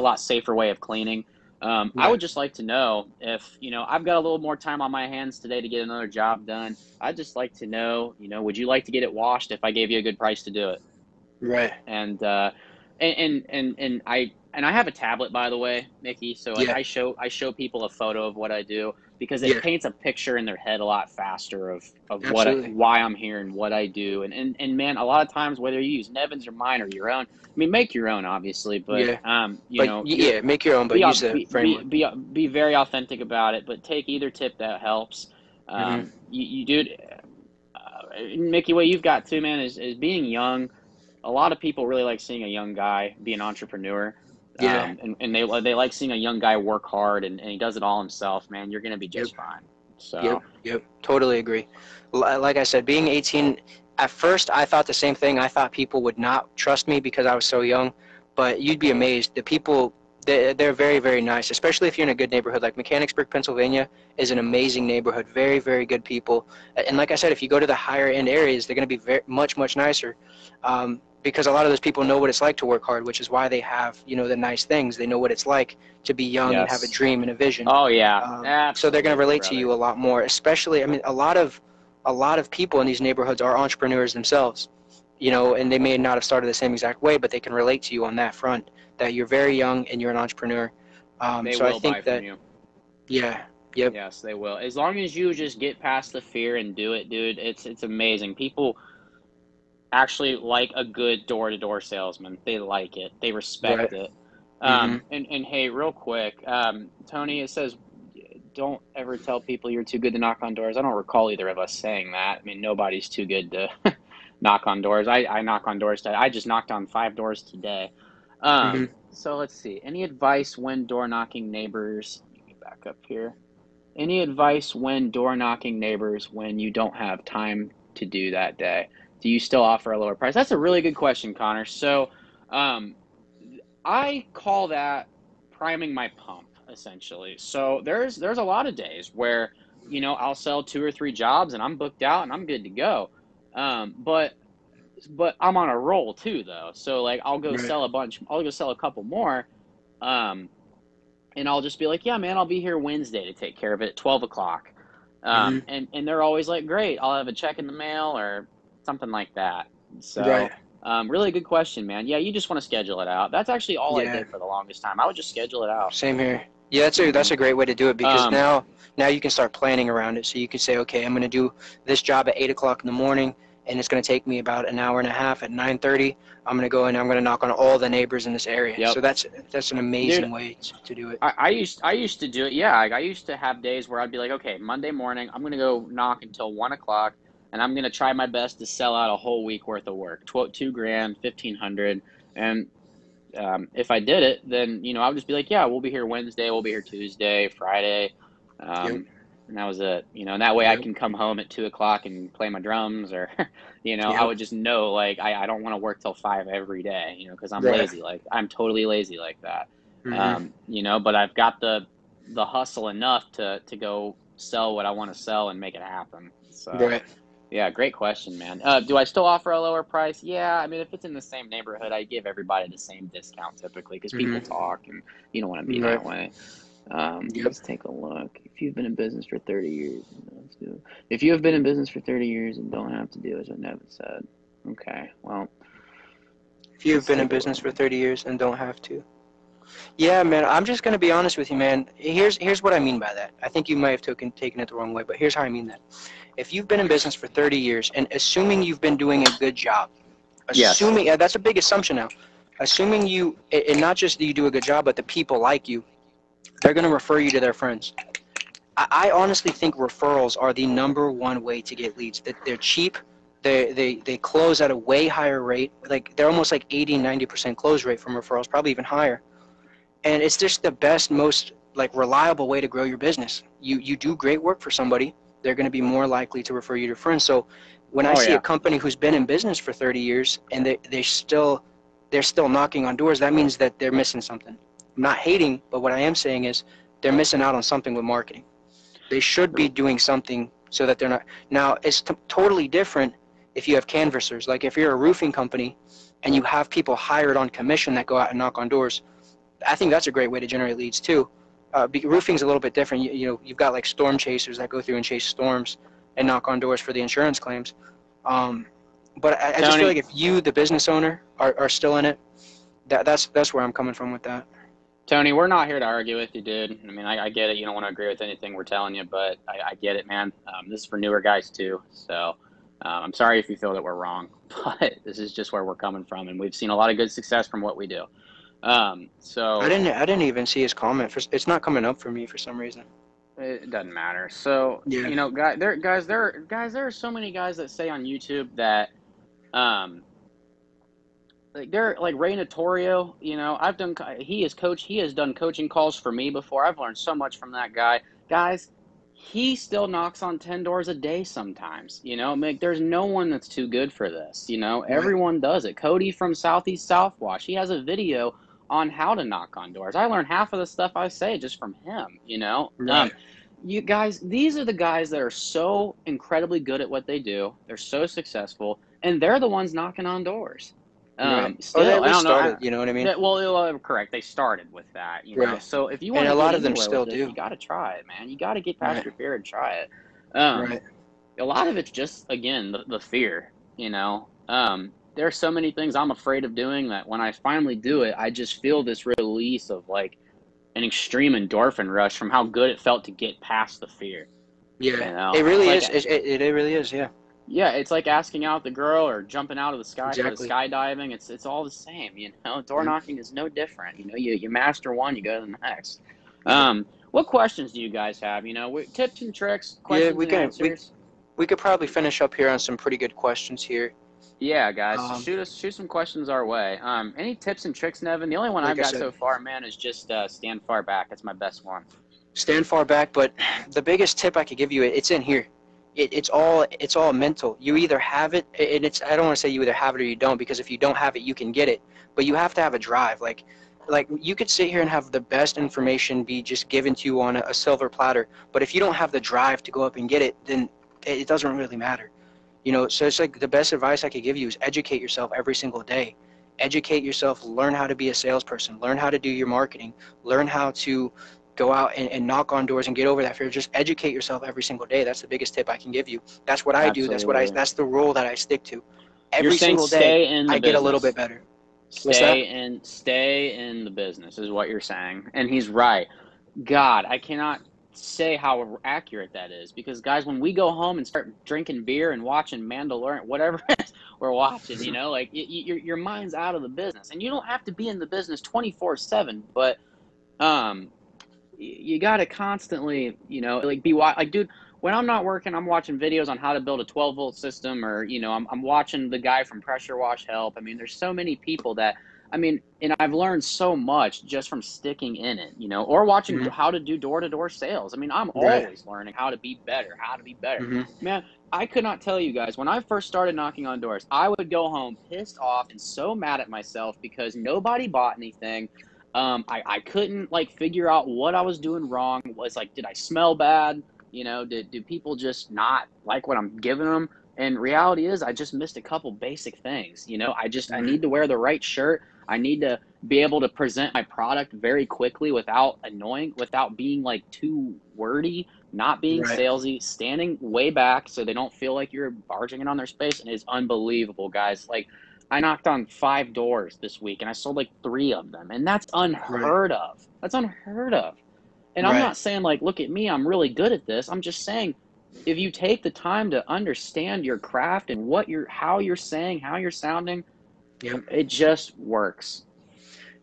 lot safer way of cleaning. I Right. would just like to know if, I've got a little more time on my hands today to get another job done. I'd just like to know, would you like to get it washed if I gave you a good price to do it? Right. And I have a tablet, by the way, Mickey. So like Yeah. I show people a photo of what I do because it Yeah. paints a picture in their head a lot faster of Absolutely. why I'm here and what I do. And man, a lot of times whether you use Nevin's or mine or your own, I mean, make your own obviously, but Yeah. But you're yeah, make your own, but be use the framework. be very authentic about it, but take either tip that helps. Hmm. You dude, Mickey, what you've got too, man, is being young. A lot of people really like seeing a young guy be an entrepreneur. Yeah. And they like seeing a young guy work hard and he does it all himself, man. You're gonna be Yep. just fine. Yep. So Yep. Totally agree. Like I said, being 18, at first I thought the same thing. I thought people would not trust me because I was so young, but you'd be amazed. The people, they're very, very nice, especially if you're in a good neighborhood. Like Mechanicsburg, Pennsylvania is an amazing neighborhood. Very, very good people. And like I said, if you go to the higher end areas, they're going to be very, much, much nicer. Because a lot of those people know what it's like to work hard, which is why they have, the nice things. They know what it's like to be young and have a yes. dream and a vision. Oh yeah, So they're going to absolutely, relate to brother. you a lot more. Especially, I mean, a lot of people in these neighborhoods are entrepreneurs themselves, and they may not have started the same exact way, but they can relate to you on that front. That you're very young and you're an entrepreneur. They So I will buy think from that, you. yeah, yep, Yes, they will. As long as you just get past the fear and do it, dude, it's amazing. People actually like a good door-to-door salesman. They like it. They right, respect it. mm-hmm, And hey, real quick, Tony, it says don't ever tell people you're too good to knock on doors. I don't recall either of us saying that. I mean, nobody's too good to knock on doors. I knock on doors today. I just knocked on 5 doors today. mm-hmm. So let's see. Any advice when door knocking neighbors? Let me get back up here. Any advice when door knocking neighbors when you don't have time to do that day? Do you still offer a lower price? That's a really good question, Connor. So, um, I call that priming my pump essentially. So there's a lot of days where I'll sell 2 or 3 jobs and I'm booked out and I'm good to go. But I'm on a roll too though. So like I'll go Right, sell a bunch. I'll go sell a couple more. Um, and I'll just be like, yeah, man, I'll be here Wednesday to take care of it at 12 o'clock. mm-hmm. And they're always like, great, I'll have a check in the mail or something like that. Right, So, really good question, man. Yeah, you just want to schedule it out. That's actually all I yeah. did for the longest time. I would just schedule it out. Same here. Yeah, that's Hmm. a great way to do it, because Um, now you can start planning around it. So you can say, okay, I'm going to do this job at 8 o'clock in the morning, and it's going to take me about an hour and a half. At 9:30, I'm going to go and I'm going to knock on all the neighbors in this area. yep, So that's an dude. amazing way to do it. I used to do it. Yeah, I used to have days where I'd be like, okay, Monday morning, I'm gonna go knock until 1 o'clock, and I'm gonna try my best to sell out a whole week worth of work, 2 grand, 1,500, and If I did it, then, you know, I would just be like, yeah, we'll be here Wednesday, we'll be here Tuesday, Friday. Yep. And that was it, you know, and that way I Yep. can come home at 2 o'clock and play my drums or, you know, I Yep. would just know, like, I don't want to work till 5 every day, you know, because I'm Right. lazy. Like, I'm totally lazy like that. Hmm. You know, but I've got the hustle enough to go sell what I want to sell and make it happen. So, Right. yeah, great question, man. Do I still offer a lower price? Yeah, I mean, if it's in the same neighborhood, I give everybody the same discount typically because people Hmm. talk and you don't want to be Right. that way. Yep. Let's take a look. If you've been in business for 30 years, let's do it. If you have been in business for 30 years and don't have to do as what Nevin said. Okay, well, If you've let's been in take a business look. for 30 years and don't have to. Yeah, man, I'm just gonna be honest with you, man. Here's what I mean by that. I think you might have taken it the wrong way, but here's how I mean that. If you've been in business for 30 years and assuming you've been doing a good job, Yes. assuming that's a big assumption now. Assuming you, and not just that you do a good job, but the people like you, they're gonna refer you to their friends. I honestly think referrals are the number one way to get leads. That they're cheap. They close at a way higher rate. Like they're almost like 80-90% close rate from referrals, probably even higher. And it's just the best, most like reliable way to grow your business. You do great work for somebody, they're going to be more likely to refer you to friends. So when I Oh, see a yeah. company who's been in business for 30 years and they're still knocking on doors, that means that they're missing something. I'm not hating, but what I am saying is they're missing out on something with marketing. They should be doing something so that they're not. Now, it's totally different if you have canvassers. Like if you're a roofing company and you have people hired on commission that go out and knock on doors, I think that's a great way to generate leads too. Roofing's a little bit different. You've got like storm chasers that go through and chase storms and knock on doors for the insurance claims. Um, but I just feel like Tony, if you, the business owner, are still in it, that's where I'm coming from with that. Tony, we're not here to argue with you, dude. I mean, I get it. You don't want to agree with anything we're telling you, but I get it, man. This is for newer guys too. So I'm sorry if you feel that we're wrong, but this is just where we're coming from, and we've seen a lot of good success from what we do. I So didn't even see his comment. It's not coming up for me for some reason. it doesn't matter. So Yeah. you know, there are so many guys that say on YouTube that um, like they're like Ray Notorio, you know, he has done coaching calls for me before. I've learned so much from that guy. Guys, he still knocks on 10 doors a day sometimes, you know. Like there's no one that's too good for this, you know. Right. Everyone does it. Cody from Southeast Southwash, he has a video on how to knock on doors. I learned half of the stuff I say just from him, you know. Right. You guys, these are the guys that are so incredibly good at what they do. They're so successful, and they're the ones knocking on doors. Right. Or they Still, at I least don't know. started. You know what I mean? Correct. They started with that, you know. Right. So if you And want a to get lot of them anywhere with still this, do. you got to try it, man. You got to get past Right. your fear and try it. Um, Right. a lot of it's just again the fear, you know. There are so many things I'm afraid of doing that when I finally do it, I just feel this release of like an extreme endorphin rush from how good it felt to get past the fear. You Yeah. It know, it's really like is. It really is. Yeah. yeah, it's like asking out the girl or jumping out of the sky for the Exactly. skydiving. It's all the same, you know. Door Yeah. knocking is no different. You know, you master one, you go to the next. Yeah. What questions do you guys have? You know, tips and tricks, Yeah. questions and answers. We could probably finish up here on some pretty good questions here. Yeah, guys, Um, shoot some questions our way. Any tips and tricks, Nevin? The only one I've like I got said, so far, man, is just stand far back. That's my best one. stand far back. But the biggest tip I could give you, it's in here. It's all mental. You either have it, and it's I don't want to say you either have it or you don't, because if you don't have it, you can get it. But you have to have a drive. Like you could sit here and have the best information be just given to you on a silver platter, but if you don't have the drive to go up and get it, then it doesn't really matter. So it's like the best advice I could give you is educate yourself every single day. Educate yourself, learn how to be a salesperson, learn how to do your marketing, learn how to go out and knock on doors and get over that fear. Just educate yourself every single day. That's the biggest tip I can give you. That's what I do. Absolutely. That's the rule that I stick to. You're Every saying single day, stay in the I get a little business. bit better. What's that? Stay in the business is what you're saying. And he's right. God, I cannot say how accurate that is because guys, when we go home and start drinking beer and watching Mandalorian, whatever we're watching, you know, like your mind's out of the business, and you don't have to be in the business 24/7, but you got to constantly, you know, like like, dude, when I'm not working, I'm watching videos on how to build a 12-volt system, or, you know, I'm watching the guy from Pressure Wash help. I mean, there's so many people that I mean, and I've learned so much just from sticking in it, or watching Hmm. how to do door-to-door sales. I mean, I'm Right. always learning how to be better, how to be better. Hmm. Man, I could not tell you guys, when I first started knocking on doors, I would go home pissed off and so mad at myself because nobody bought anything. I couldn't like figure out what I was doing wrong. Was like, did I smell bad? Do people just not like what I'm giving them? And reality is, I just missed a couple basic things. I Right. need to wear the right shirt. I need to be able to present my product very quickly without annoying, without being like too wordy, not being Right. salesy, standing way back so they don't feel like you're barging in on their space. And it's unbelievable, guys. Like, I knocked on 5 doors this week and I sold like 3 of them. And that's Right. unheard of. That's unheard of. And I'm Right. not saying like, look at me, I'm really good at this. I'm just saying if you take the time to understand your craft and how you're saying, how you're sounding, Yep. it just works.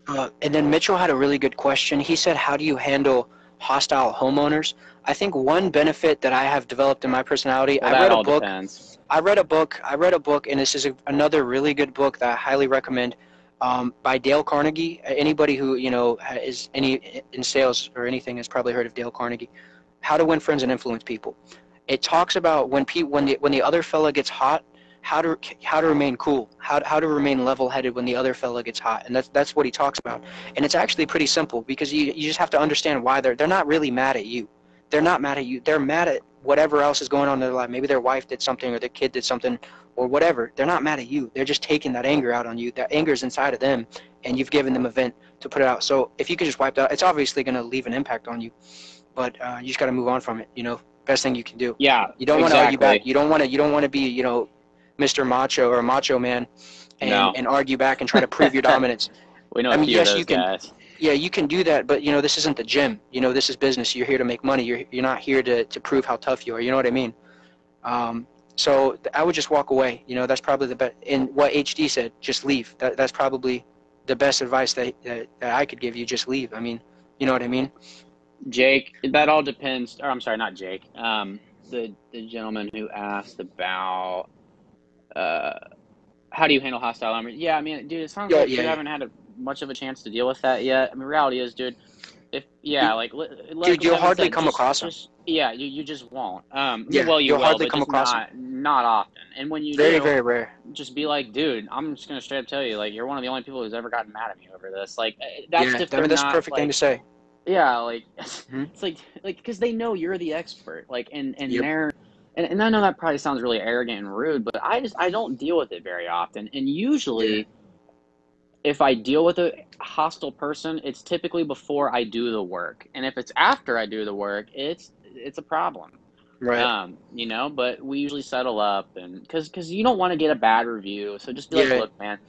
And then Mitchell had a really good question. He said, how do you handle hostile homeowners? I think one benefit that I have developed in my personality, Well, that all depends. I read a book, and this is another really good book that I highly recommend, by Dale Carnegie. Anybody who, is in sales or anything has probably heard of Dale Carnegie. How to Win Friends and Influence People. It talks about when the other fella gets hot, how to remain cool, how to remain level-headed when the other fella gets hot, and that's what he talks about. And it's actually pretty simple because you just have to understand why they're not really mad at you. They're not mad at you. They're mad at whatever else is going on in their life. Maybe their wife did something or their kid did something or whatever. They're not mad at you. They're just taking that anger out on you. That anger is inside of them, and you've given them a vent to put it out. So if you could just wipe that out, it's obviously going to leave an impact on you, but you just got to move on from it. Best thing you can do. Yeah, You don't want to argue exactly. back. You don't want to be Mr. Macho or a macho man No, and argue back and try to prove your dominance. we know I a mean, few of yes, those guys. yeah, you can do that, but this isn't the gym. This is business. You're here to make money. You're not here to prove how tough you are. You know what I mean? So I would just walk away. That's probably the best. And what HD said, just leave. That's probably the best advice that I could give you. Just leave. I mean, you know what I mean? Jake, that all depends. Or I'm sorry, not Jake. The gentleman who asked about how do you handle hostile environment? Yeah, I mean, dude, it sounds Yeah, like yeah, you yeah. haven't had much of a chance to deal with that yet. I mean, reality is, dude, like Dude, you'll Kevin hardly said, come across them. yeah, you just won't. Yeah, Well, you you'll will, hardly but come just across them. not often. And when you Very, do, very rare. just be like, dude, I'm just gonna straight up tell you, like, you're one of the only people who's ever gotten mad at me over this. Like, that's Yeah, if I they're mean that's a not perfect thing to like, say. yeah, like, Hmm. it's like because they know you're the expert, like, and Yep. they're. And I know that probably sounds really arrogant and rude, but I don't deal with it very often. And Yeah. usually, if I deal with a hostile person, it's typically before I do the work. And if it's after I do the work, it's a problem. Right. But we usually settle up and because you don't want to get a bad review. So just be like, Yeah. look, man,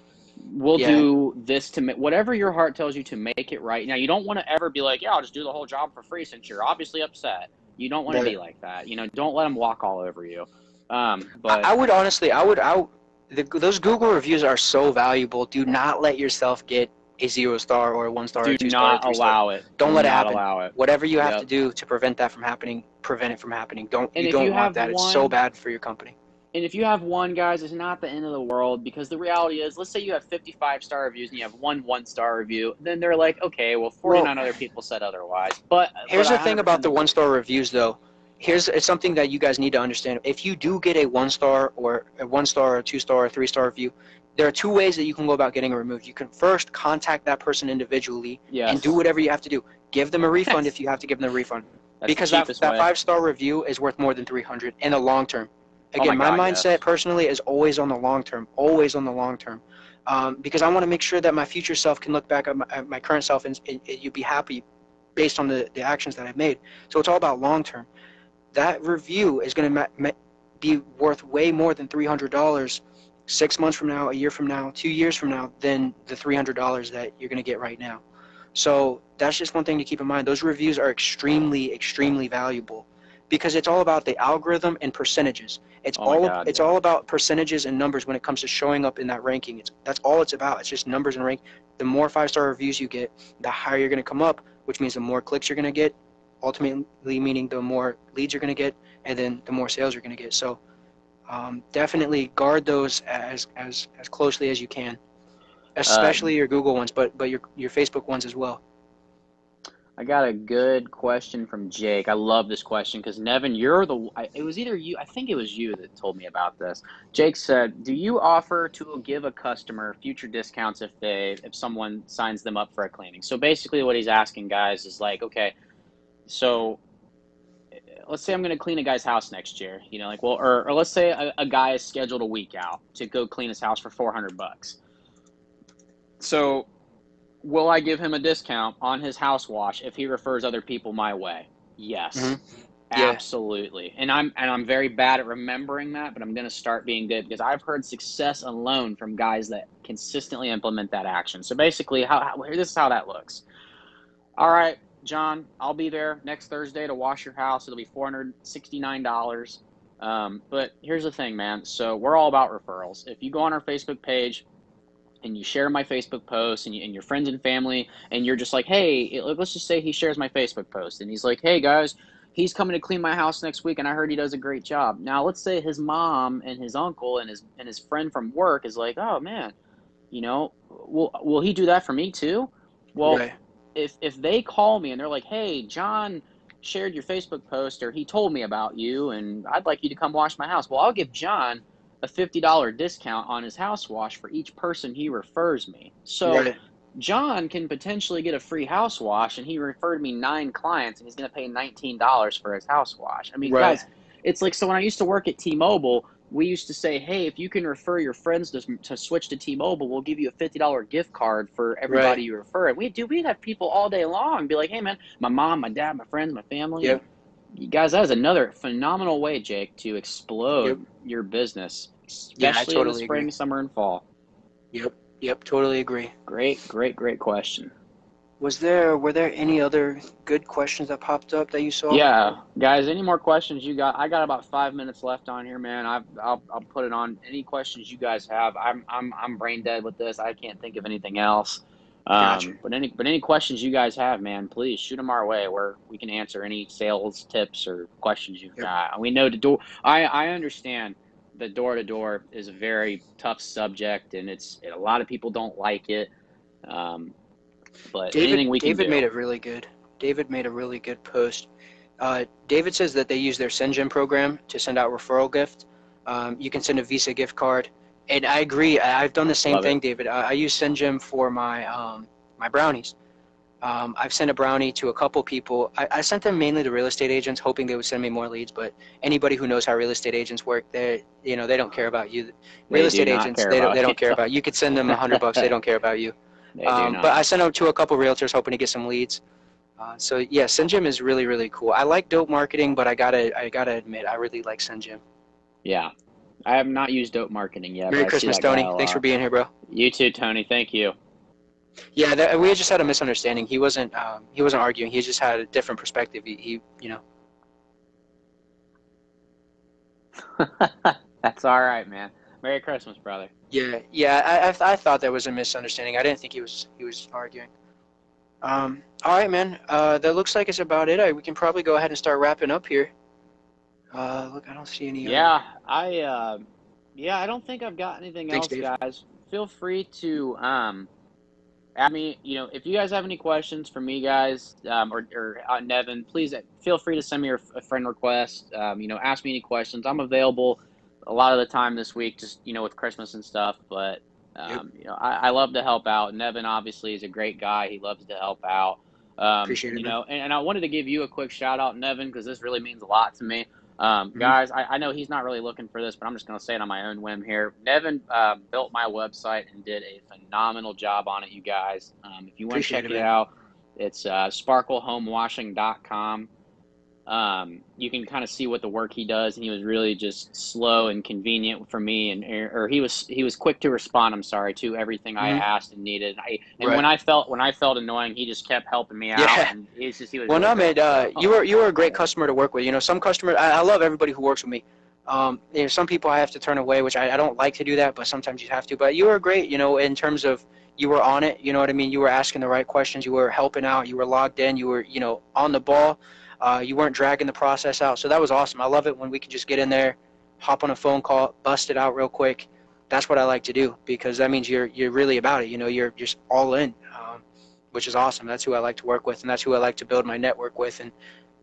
we'll Yeah. do this to make whatever your heart tells you to make it right. Now, you don't want to ever be like, yeah, I'll just do the whole job for free since you're obviously upset. You don't want to Right. be like that. Don't let them walk all over you. I But would honestly, those Google reviews are so valuable. Do not let yourself get a 0-star or a 1-star or do 2-star or not 3-star. allow it. Don't Do let it not happen. allow it. Whatever you have to Yep. do to prevent that from happening, prevent it from happening. And You if don't you want have that. It's so one, bad for your company. And if you have one, guys, it's not the end of the world because the reality is, let's say you have 55-star reviews and you have one star review, then they're like, okay, well, Well, 49 other people said otherwise. But here's the I thing about 100% the agree. 1-star reviews, though. It's something that you guys need to understand. If you do get a 1-star or a 1-star or 2-star or 3-star review, there are 2 ways that you can go about getting it removed. You can first contact that person individually and do Yes. whatever you have to do. Give them a refund if Yes. you have to give them a refund, That's the because that cheapest that way. 5-star review is worth more than 300 in the long term. Oh my Again, my God, mindset yes. personally is always on the long term, always on the long term, because I want to make sure that my future self can look back at my current self and you'd be happy based on the actions that I've made. So it's all about long term. That review is going to be worth way more than $300 6 months from now, a year from now, 2 years from now than the $300 that you're going to get right now. So that's just one thing to keep in mind. Those reviews are extremely, extremely valuable because it's all about the algorithm and percentages. Oh my God, It's yeah. all about percentages and numbers when it comes to showing up in that ranking. That's all it's about. It's just numbers and rank. The more 5-star reviews you get, the higher you're going to come up, which means the more clicks you're going to get, ultimately meaning the more leads you're going to get, and then the more sales you're going to get. So definitely guard those as closely as you can. especially your Google ones, but your Facebook ones as well. I got a good question from Jake. I love this question because Nevin, it was either you, I think it was you that told me about this. Jake said, "Do you offer to give a customer future discounts if someone signs them up for a cleaning?" So basically, what he's asking guys is like, okay, so let's say I'm going to clean a guy's house next year, like, well, or let's say a guy is scheduled a week out to go clean his house for $400. So will I give him a discount on his house wash if he refers other people my way? Yes. Mm-hmm. Yeah. Absolutely. And I'm very bad at remembering that, but I'm going to start being good because I've heard success alone from guys that consistently implement that action. So basically, this is how that looks. All right, John, I'll be there next Thursday to wash your house. It'll be $469. But here's the thing, man. So we're all about referrals. If you go on our Facebook page and you share my Facebook post and your friends and family, and you're just like, hey, let's just say he shares my Facebook post and he's like, hey guys, he's coming to clean my house next week and I heard he does a great job. Now let's say his mom and his uncle and his friend from work is like, oh man, will he do that for me too? Well, Right. if they call me and they're like, hey, John shared your Facebook post or he told me about you and I'd like you to come wash my house. Well, I'll give John a $50 discount on his house wash for each person he refers me. So Right. John can potentially get a free house wash, and he referred me 9 clients, and he's going to pay $19 for his house wash. I mean, Right. guys, it's like, so when I used to work at T-Mobile, we used to say, hey, if you can refer your friends to switch to T-Mobile, we'll give you a $50 gift card for everybody you refer. And we'd have people all day long be like, hey, man, my mom, my dad, my friends, my family. Yep. You guys, that is another phenomenal way, Jake, to explode your business, especially in the spring, summer, and fall. Yep, totally agree. Great question. Were there any other good questions that popped up that you saw? Yeah, guys, any more questions you got? I got about 5 minutes left on here, man. I'll put it on. Any questions you guys have? I'm brain dead with this. I can't think of anything else. Gotcha. But any questions you guys have, man, please shoot them our way where we can answer any sales tips or questions you've got. We know I understand that door-to-door is a very tough subject, and a lot of people don't like it. But anything we can do. David made a really good post. David says that they use their SendGem program to send out referral gift. You can send a Visa gift card. And I agree. I've done the same thing, David. I use SendGem for my my brownies. I've sent a brownie to a couple people. I sent them mainly to real estate agents, hoping they would send me more leads. But anybody who knows how real estate agents work, they don't care about you. Real estate agents, they don't care about you. You could send them $100, they don't care about you. But I sent them to a couple realtors, hoping to get some leads. So yeah, SendGem is really, really cool. I like dope marketing, but I gotta admit, I really like SendGem. Yeah. I have not used dope marketing yet. Merry Christmas, Tony. Thanks for being here, bro. You too, Tony. Thank you. Yeah, we just had a misunderstanding. He wasn't arguing. He just had a different perspective. He That's all right, man. Merry Christmas, brother. Yeah. I thought there was a misunderstanding. I didn't think he was arguing. All right, man. That looks like it's about it. We can probably go ahead and start wrapping up here. Look, I don't see any. I don't think I've got anything else, Dave. guys. Feel free to add me. If you guys have any questions for me, guys, or Nevin, please feel free to send me a friend request. Ask me any questions. I'm available a lot of the time this week, just with Christmas and stuff. But I love to help out. Nevin obviously is a great guy. He loves to help out. Appreciate it. And I wanted to give you a quick shout out, Nevin, because this really means a lot to me. Guys, I know he's not really looking for this, but I'm just going to say it on my own whim here. Nevin built my website and did a phenomenal job on it, you guys. If you want to check it out, it's sparklehomewashing.com. You can kind of see what the work he does, and he was really just slow and convenient for me, or he was quick to respond. I'm sorry, to everything I asked and needed. When I felt annoying, he just kept helping me out. Yeah. And he was Well, really no, man, great. you were a great customer to work with. Some customers, I love everybody who works with me. Some people I have to turn away, which I don't like to do that, but sometimes you have to. But you were great, in terms of you were on it. You know what I mean? You were asking the right questions. You were helping out. You were logged in. You were, on the ball. You weren't dragging the process out. So that was awesome. I love it when we can just get in there, hop on a phone call, bust it out real quick. that's what I like to do, because that means you're really about it. You're just all in, which is awesome. That's who I like to work with, and that's who I like to build my network with. And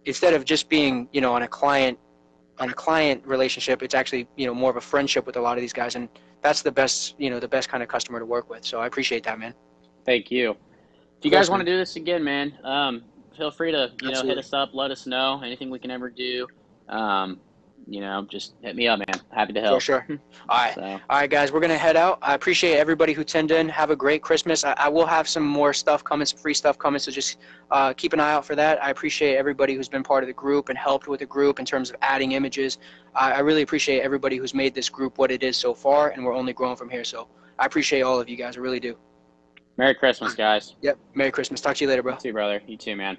instead of just being, on a client relationship, it's actually, more of a friendship with a lot of these guys, and that's the best, the best kind of customer to work with. So I appreciate that, man. Thank you. If you guys want to do this again, man, feel free to, hit us up, let us know anything we can ever do. Just hit me up, man. Happy to help. For sure. All right, guys, we're going to head out. I appreciate everybody who tuned in. Have a great Christmas. I will have some more stuff coming, some free stuff coming, so just keep an eye out for that. I appreciate everybody who's been part of the group and helped with the group in terms of adding images. I really appreciate everybody who's made this group what it is so far, and we're only growing from here. So I appreciate all of you guys. I really do. Merry Christmas, guys. Yep. Merry Christmas. Talk to you later, bro. You too, brother. You too, man.